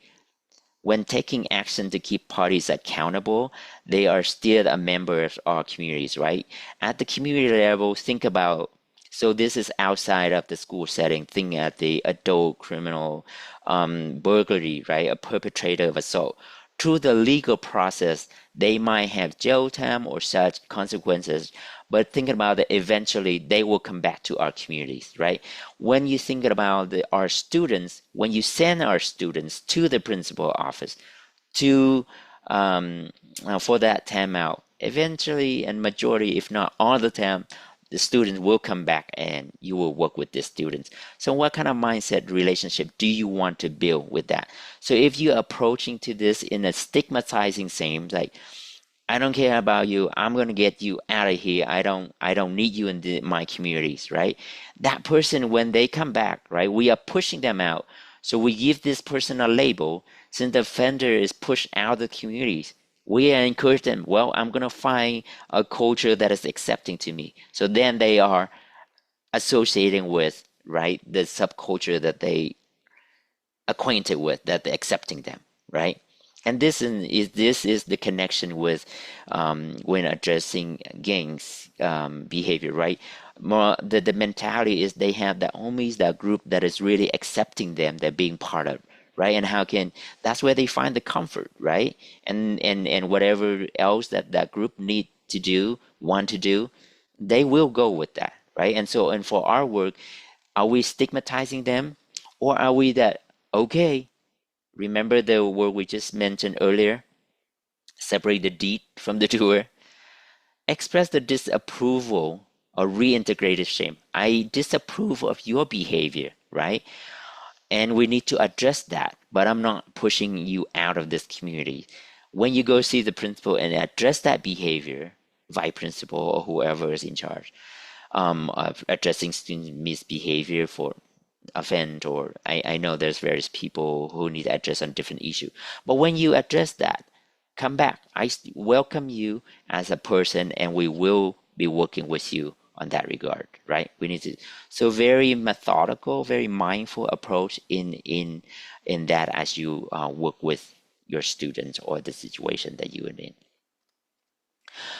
when taking action to keep parties accountable, they are still a member of our communities, right? At the community level, think about, so this is outside of the school setting, think at the adult criminal burglary, right? A perpetrator of assault. Through the legal process, they might have jail time or such consequences, but thinking about it, eventually they will come back to our communities, right? When you think about our students, when you send our students to the principal office to for that time out, eventually and majority, if not all the time, the students will come back and you will work with the students. So what kind of mindset relationship do you want to build with that? So if you're approaching to this in a stigmatizing same, like, I don't care about you, I'm going to get you out of here, I don't need you in my communities, right? That person, when they come back, right, we are pushing them out. So we give this person a label. Since the offender is pushed out of the communities, we encourage them, well, I'm going to find a culture that is accepting to me. So then they are associating with, right, the subculture that they acquainted with, that they're accepting them, right? And this is the connection with when addressing gangs behavior, right? More the mentality is they have that homies, that group that is really accepting them, they're being part of, right? And how can that's where they find the comfort, right? And whatever else that group need to do, want to do, they will go with that, right? And so, and for our work, are we stigmatizing them, or are we that okay? Remember the word we just mentioned earlier? Separate the deed from the doer. Express the disapproval or reintegrated shame. I disapprove of your behavior, right? And we need to address that, but I'm not pushing you out of this community. When you go see the principal and address that behavior, vice principal or whoever is in charge of addressing student misbehavior for offend, or I know there's various people who need to address on different issue. But when you address that, come back. I welcome you as a person, and we will be working with you on that regard, right? We need to, so very methodical, very mindful approach in that as you work with your students or the situation that you are in.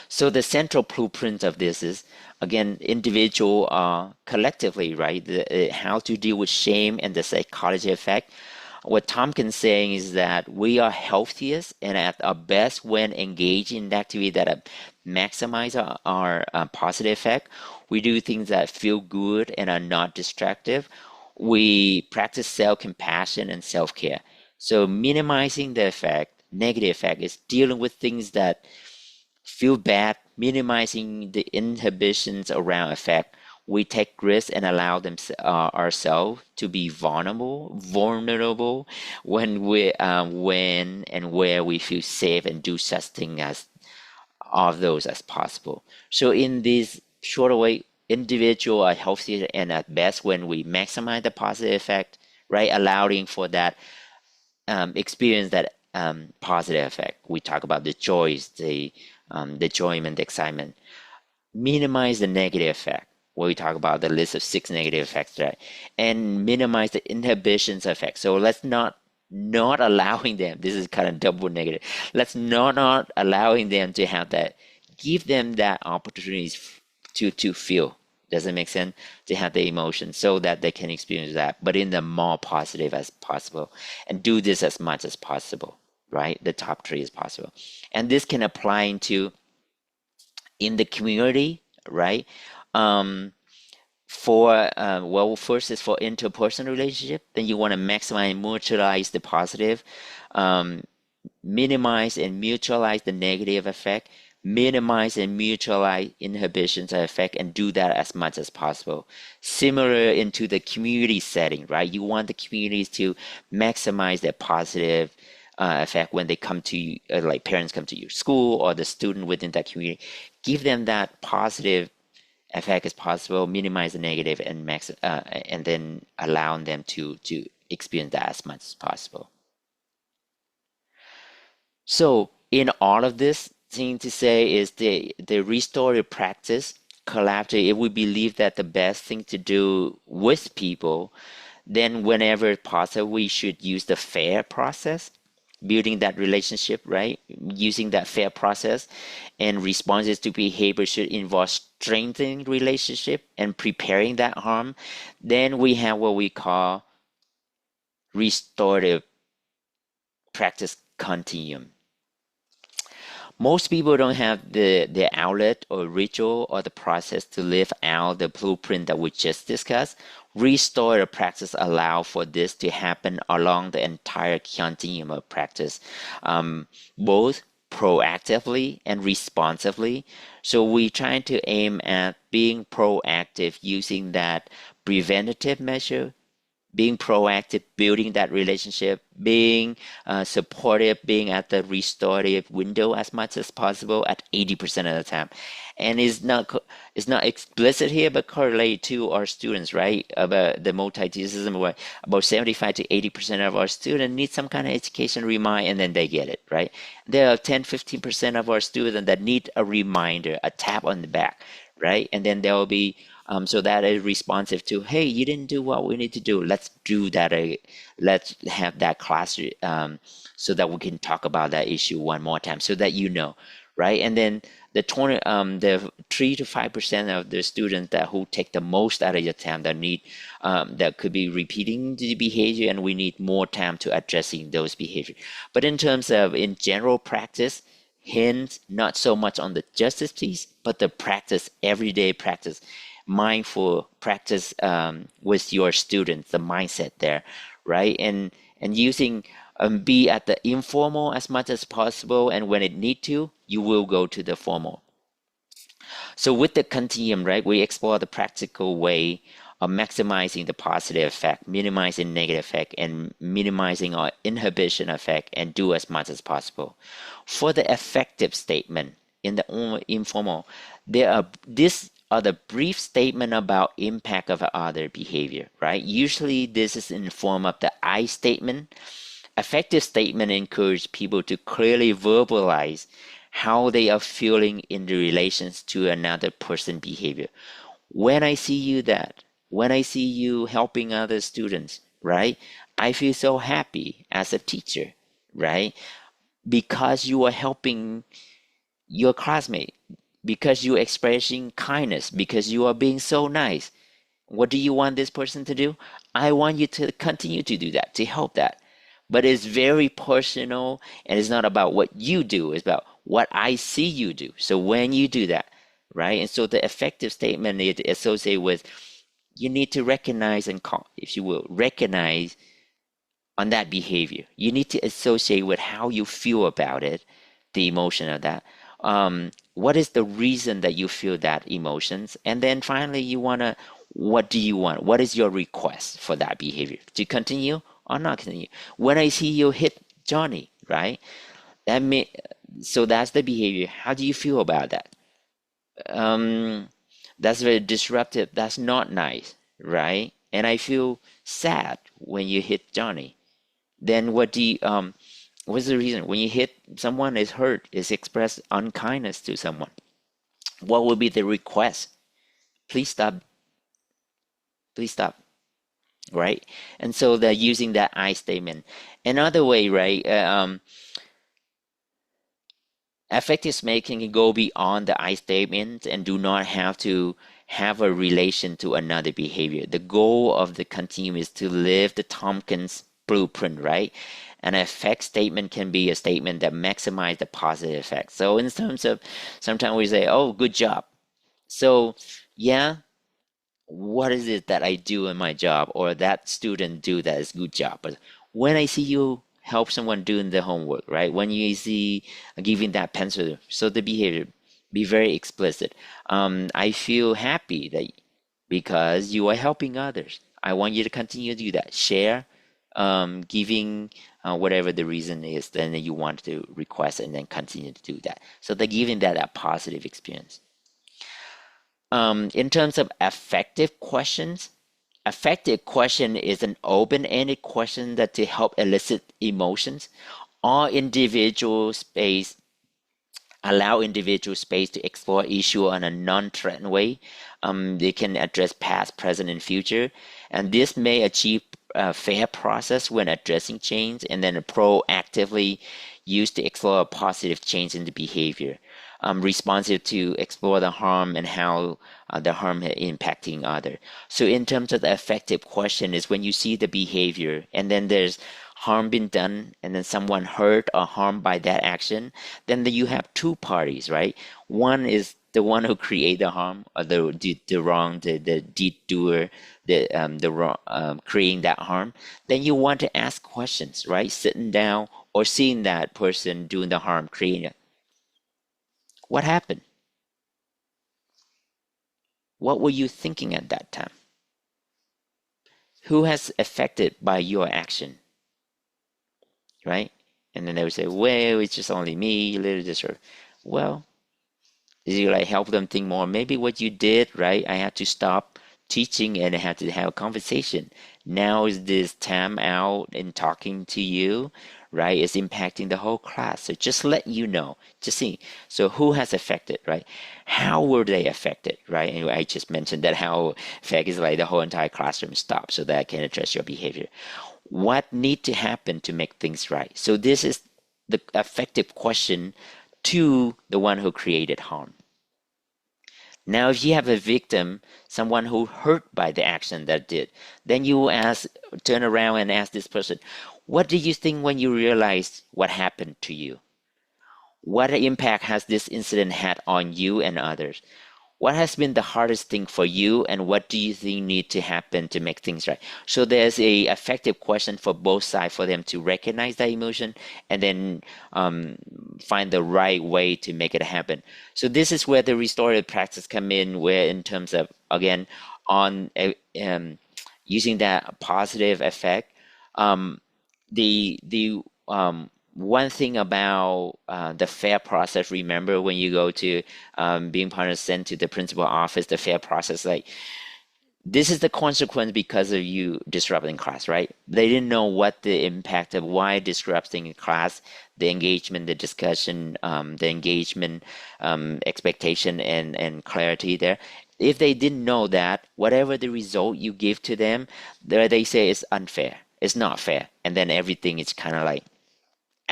So the central blueprint of this is, again, individual, collectively, right? How to deal with shame and the psychology effect. What Tompkins saying is that we are healthiest and at our best when engaged in activity that maximize our positive effect. We do things that feel good and are not destructive. We practice self-compassion and self-care. So minimizing the effect, negative effect, is dealing with things that feel bad, minimizing the inhibitions around effect. We take risks and allow them ourselves to be vulnerable when and where we feel safe, and do such thing as of those as possible. So in this shorter way, individual are healthier and at best when we maximize the positive effect, right? Allowing for that experience that positive effect. We talk about the joys, the enjoyment, the excitement. Minimize the negative effect. Where we talk about the list of 6 negative effects, right? And minimize the inhibitions effect. So let's not allowing them. This is kind of double negative. Let's not allowing them to have that. Give them that opportunities to feel. Does it make sense? To have the emotion so that they can experience that, but in the more positive as possible, and do this as much as possible, right? The top 3 is possible, and this can apply into in the community, right? Well, first is for interpersonal relationship. Then you want to maximize and mutualize the positive, minimize and mutualize the negative effect, minimize and mutualize inhibitions of effect, and do that as much as possible. Similar into the community setting, right? You want the communities to maximize their positive effect when they come to you, like parents come to your school or the student within that community. Give them that positive effect as possible, minimize the negative, and then allowing them to experience that as much as possible. So in all of this, thing to say is the restorative practice collaborative. If we believe that the best thing to do with people, then whenever possible, we should use the FAIR process, building that relationship, right? Using that FAIR process, and responses to behavior should involve strengthening relationship and preparing that harm. Then we have what we call restorative practice continuum. Most people don't have the outlet or ritual or the process to live out the blueprint that we just discussed. Restorative practice allow for this to happen along the entire continuum of practice, both proactively and responsively. So we try to aim at being proactive using that preventative measure, being proactive, building that relationship, being supportive, being at the restorative window as much as possible at 80% of the time. And it's not explicit here, but correlate to our students, right? About the multi-teacher system, where about 75 to 80% of our students need some kind of education remind, and then they get it, right? There are 10-15% of our students that need a reminder, a tap on the back, right? And then there will be so that is responsive to, hey, you didn't do what we need to do. Let's do that. Let's have that class so that we can talk about that issue one more time, so that you know, right? And then the 3 to 5% of the students who take the most out of your time that need that could be repeating the behavior, and we need more time to addressing those behaviors. But in terms of in general practice, hence not so much on the justice piece, but the practice, everyday practice, mindful practice with your students, the mindset there, right? And using be at the informal as much as possible, and when it need to, you will go to the formal. So with the continuum, right, we explore the practical way of maximizing the positive effect, minimizing negative effect, and minimizing our inhibition effect, and do as much as possible. For the effective statement in the informal, these are the brief statement about impact of other behavior, right? Usually this is in the form of the I statement. Effective statement encourage people to clearly verbalize how they are feeling in the relations to another person behavior. When I see you when I see you helping other students, right? I feel so happy as a teacher, right? Because you are helping your classmate, because you're expressing kindness, because you are being so nice. What do you want this person to do? I want you to continue to do that, to help that. But it's very personal, and it's not about what you do. It's about what I see you do. So when you do that, right? And so the effective statement is associated with, you need to recognize and call, if you will, recognize on that behavior. You need to associate with how you feel about it, the emotion of that. What is the reason that you feel that emotions? And then finally, what do you want? What is your request for that behavior? To continue or not continue? When I see you hit Johnny, right? So that's the behavior. How do you feel about that? That's very disruptive. That's not nice, right? And I feel sad when you hit Johnny. Then what's the reason? When you hit someone is hurt, is expressed unkindness to someone. What would be the request? Please stop. Please stop. Right? And so they're using that I statement. Another way, right? Effective making can go beyond the I statement and do not have to have a relation to another behavior. The goal of the continuum is to live the Tompkins blueprint, right? An effect statement can be a statement that maximizes the positive effect. So in terms of, sometimes we say, oh, good job. So yeah, what is it that I do in my job or that student do that is good job? But when I see you help someone doing the homework, right? When you see giving that pencil, so the behavior, be very explicit. I feel happy that because you are helping others. I want you to continue to do that. Share, giving, whatever the reason is, then you want to request and then continue to do that. So they're giving that a positive experience. In terms of affective questions, affective question is an open-ended question that to help elicit emotions. All individual space allow individual space to explore issue on a non-threatened way. They can address past, present, and future, and this may achieve a fair process when addressing change, and then proactively used to explore a positive change in the behavior. Responsive to explore the harm and how the harm impacting other. So in terms of the effective question is when you see the behavior and then there's harm been done and then someone hurt or harmed by that action, then you have two parties, right? One is the one who create the harm or the wrong, the deed doer, the wrong, creating that harm. Then you want to ask questions, right? Sitting down or seeing that person doing the harm, creating it. What happened? What were you thinking at that time? Who has affected by your action? Right? And then they would say, well, it's just only me, little this or, well, did you like help them think more? Maybe what you did, right? I had to stop teaching and I had to have a conversation. Now is this time out and talking to you, right? Is impacting the whole class. So just let you know, just see. So who has affected, right? How were they affected, right? And I just mentioned that how effect is like the whole entire classroom stops so that I can address your behavior. What need to happen to make things right? So this is the effective question to the one who created harm. Now, if you have a victim, someone who hurt by the action that did, then you turn around and ask this person, what do you think when you realized what happened to you? What impact has this incident had on you and others? What has been the hardest thing for you and what do you think need to happen to make things right? So there's a effective question for both sides for them to recognize that emotion and then find the right way to make it happen. So this is where the restorative practice come in, where in terms of, again, on using that positive effect, one thing about the FAIR process, remember when you go to being partner sent to the principal office, the FAIR process, like this is the consequence because of you disrupting class, right? They didn't know what the impact of why disrupting a class, the engagement, the discussion, the engagement, expectation and clarity there. If they didn't know that, whatever the result you give to them, they say it's unfair, it's not fair. And then everything is kind of like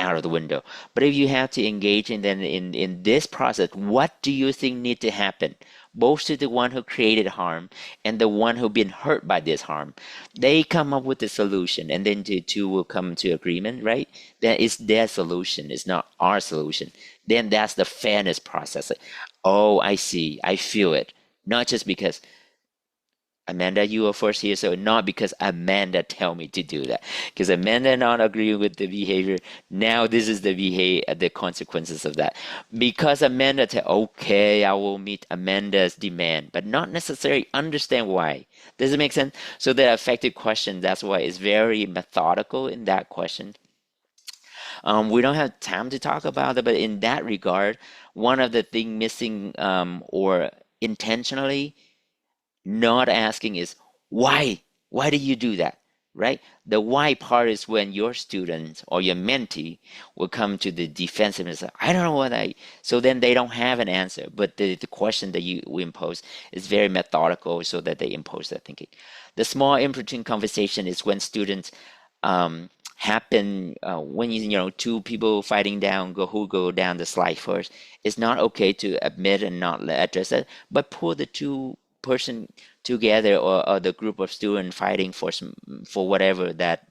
out of the window. But if you have to engage in this process, what do you think need to happen? Both to the one who created harm and the one who been hurt by this harm. They come up with the solution, and then the two will come to agreement, right? That is their solution, it's not our solution. Then that's the fairness process. Oh, I see, I feel it. Not just because Amanda, you were first here, so not because Amanda tell me to do that. Because Amanda not agree with the behavior. Now this is the behavior, the consequences of that. Because Amanda said, okay, I will meet Amanda's demand, but not necessarily understand why. Does it make sense? So the effective question, that's why it's very methodical in that question. We don't have time to talk about it, but in that regard, one of the thing missing or intentionally not asking is why do you do that, right? The why part is when your student or your mentee will come to the defensiveness. I don't know what so then they don't have an answer, but the question that you impose is very methodical so that they impose that thinking. The small impromptu conversation is when students happen when two people fighting down who go down the slide first. It's not okay to admit and not address it, but pull the two person together, or the group of students fighting for whatever that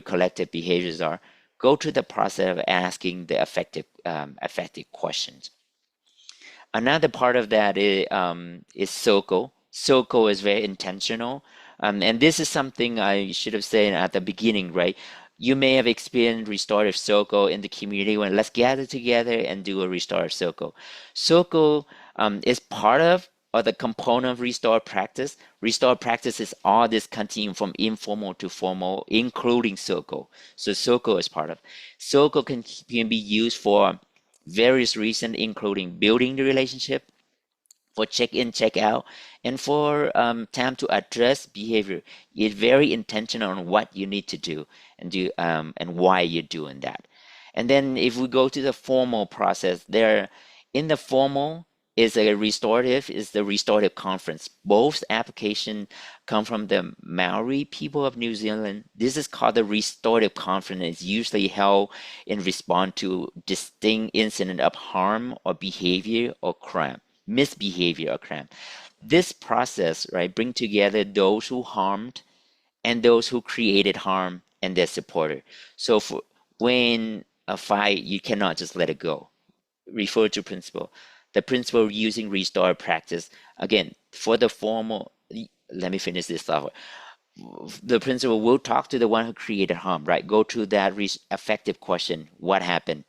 collective behaviors are. Go through the process of asking the effective questions. Another part of that is circle. Circle is very intentional, and this is something I should have said at the beginning, right? You may have experienced restorative circle in the community when let's gather together and do a restorative circle. Circle is part of or the component of restore practice. Restore practice is all this continuum from informal to formal, including circle. So circle is part of. Circle can be used for various reasons, including building the relationship, for check-in, check-out, and for time to address behavior. It's very intentional on what you need to do and why you're doing that. And then if we go to the formal process, in the formal is the restorative conference. Both applications come from the Maori people of New Zealand. This is called the restorative conference. It's usually held in response to distinct incident of harm or behavior or crime, misbehavior or crime. This process, right, bring together those who harmed and those who created harm and their supporter. So when a fight, you cannot just let it go. Refer to principle. The principle using restore practice, again, for the formal, let me finish this off. The principle will talk to the one who created harm, right? Go to that effective question. What happened,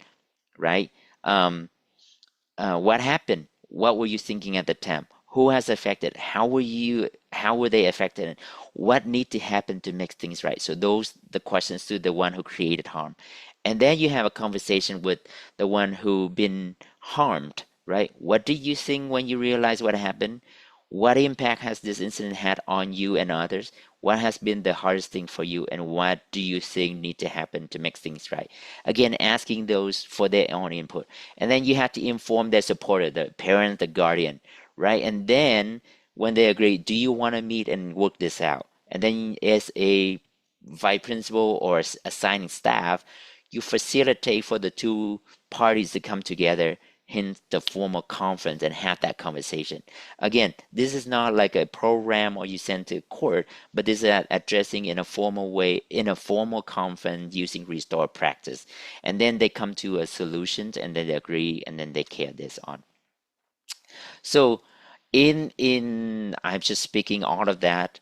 right? What happened? What were you thinking at the time? Who has affected? How were they affected? What need to happen to make things right? So the questions to the one who created harm. And then you have a conversation with the one who been harmed, right? What did you think when you realized what happened? What impact has this incident had on you and others? What has been the hardest thing for you, and what do you think need to happen to make things right? Again, asking those for their own input. And then you have to inform their supporter, the parent, the guardian, right? And then when they agree, do you want to meet and work this out? And then as a vice principal or assigning staff, you facilitate for the two parties to come together, hence the formal conference, and have that conversation. Again, this is not like a program or you send to court, but this is addressing in a formal way, in a formal conference using restore practice. And then they come to a solution, and then they agree, and then they carry this on. So I'm just speaking all of that.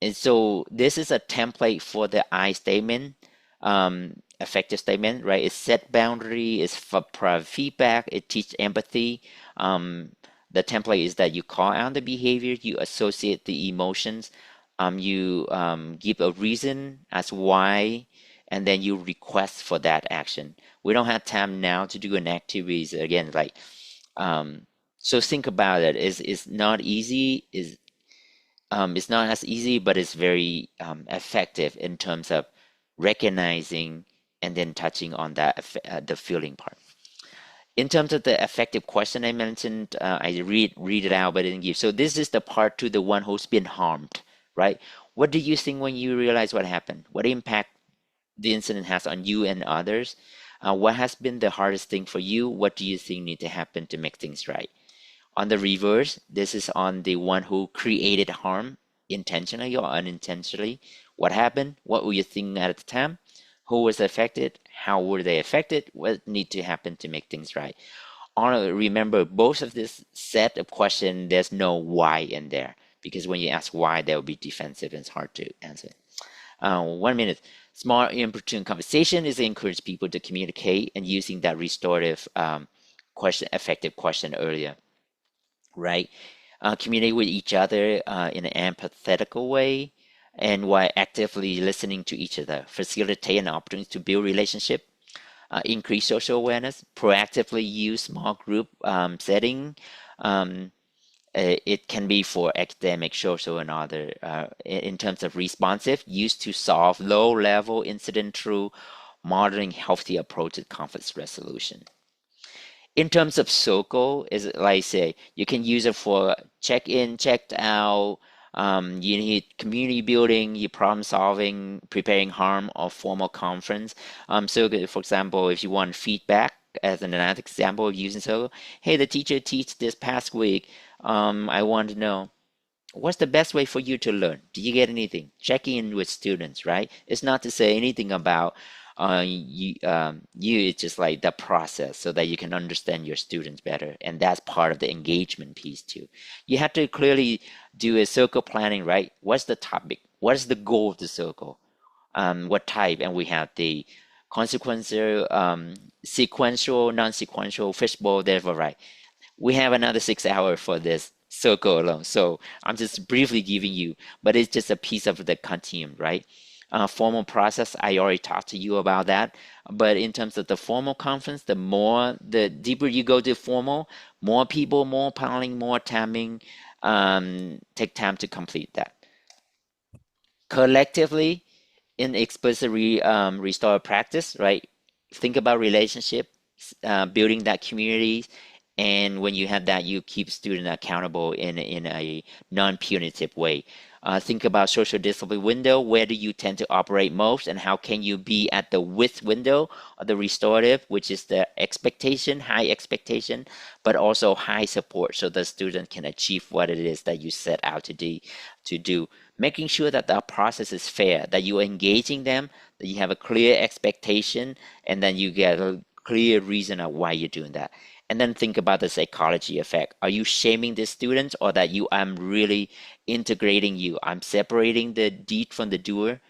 And so this is a template for the I statement. Effective statement, right? It set boundary, it's for provide feedback, it teach empathy. The template is that you call out the behavior, you associate the emotions, you give a reason as why, and then you request for that action. We don't have time now to do an activities again, like so think about it. It's not easy, it's not as easy, but it's very effective in terms of recognizing and then touching on that the feeling part. In terms of the effective question I mentioned, I read it out, but I didn't give. So this is the part to the one who's been harmed, right? What do you think when you realize what happened? What impact the incident has on you and others. What has been the hardest thing for you? What do you think need to happen to make things right? On the reverse, this is on the one who created harm intentionally or unintentionally. What happened? What were you thinking at the time? Who was affected? How were they affected? What need to happen to make things right? Remember, both of this set of questions, there's no why in there, because when you ask why, that will be defensive and it's hard to answer. 1 minute. Small importune conversation is to encourage people to communicate and using that restorative question, effective question earlier, right? Communicate with each other in an empathetical way, and while actively listening to each other, facilitate an opportunity to build relationship, increase social awareness, proactively use small group setting. It can be for academic, social, and other. In terms of responsive, used to solve low-level incident through modeling healthy approach to conflict resolution. In terms of circle, is like I say, you can use it for check-in, checked out. You need community building, you problem solving, preparing harm, or formal conference. So, for example, if you want feedback, as another example of using circle, hey, the teacher teach this past week. I want to know what's the best way for you to learn. Do you get anything? Check in with students, right? It's not to say anything about it's just like the process so that you can understand your students better, and that's part of the engagement piece too. You have to clearly do a circle planning, right? What's the topic? What is the goal of the circle? What type? And we have the consequential, sequential, non-sequential, fishbowl, therefore, right? We have another 6 hours for this circle alone, so I'm just briefly giving you, but it's just a piece of the continuum, right? Formal process, I already talked to you about that. But in terms of the formal conference, the deeper you go to formal, more people, more paneling, more timing, take time to complete that. Collectively, in explicit restore practice, right? Think about relationship, building that community, and when you have that, you keep student accountable in a non-punitive way. Think about social discipline window. Where do you tend to operate most, and how can you be at the width window of the restorative, which is the expectation, high expectation, but also high support, so the student can achieve what it is that you set out to do. Making sure that the process is fair, that you're engaging them, that you have a clear expectation, and then you get a clear reason of why you're doing that. And then think about the psychology effect. Are you shaming the students, or that I'm really integrating you? I'm separating the deed from the doer.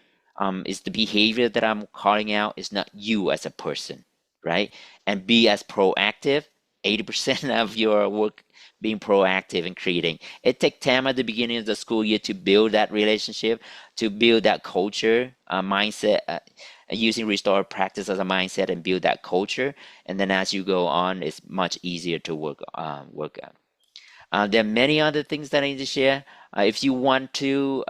Is the behavior that I'm calling out is not you as a person, right? And be as proactive. 80% of your work being proactive and creating. It takes time at the beginning of the school year to build that relationship, to build that culture, mindset, using restorative practice as a mindset and build that culture. And then as you go on, it's much easier to work on. There are many other things that I need to share. If you want to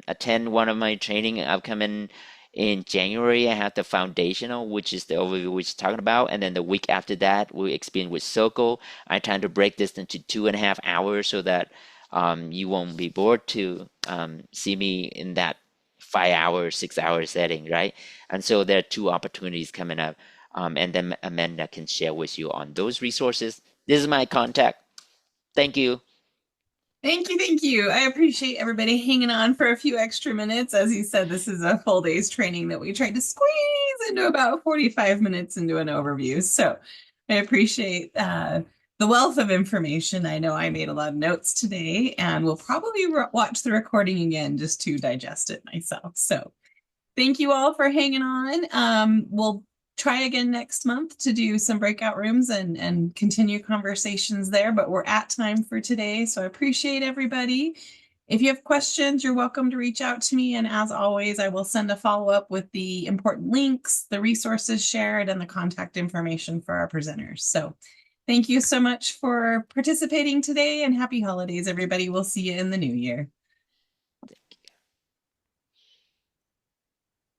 attend one of my training upcoming in January, I have the foundational, which is the overview which is talking about, and then the week after that, we experience with Circle. I try to break this into 2.5 hours so that you won't be bored to see me in that 5 hour, 6 hour setting, right? And so there are 2 opportunities coming up, and then Amanda can share with you on those resources. This is my contact. Thank you. Thank you, thank you. I appreciate everybody hanging on for a few extra minutes. As you said, this is a full day's training that we tried to squeeze into about 45 minutes into an overview. So I appreciate the wealth of information. I know I made a lot of notes today, and will probably watch the recording again just to digest it myself. So thank you all for hanging on. We'll try again next month to do some breakout rooms and continue conversations there, but we're at time for today. So I appreciate everybody. If you have questions, you're welcome to reach out to me. And as always, I will send a follow-up with the important links, the resources shared, and the contact information for our presenters. So thank you so much for participating today, and happy holidays, everybody. We'll see you in the new year.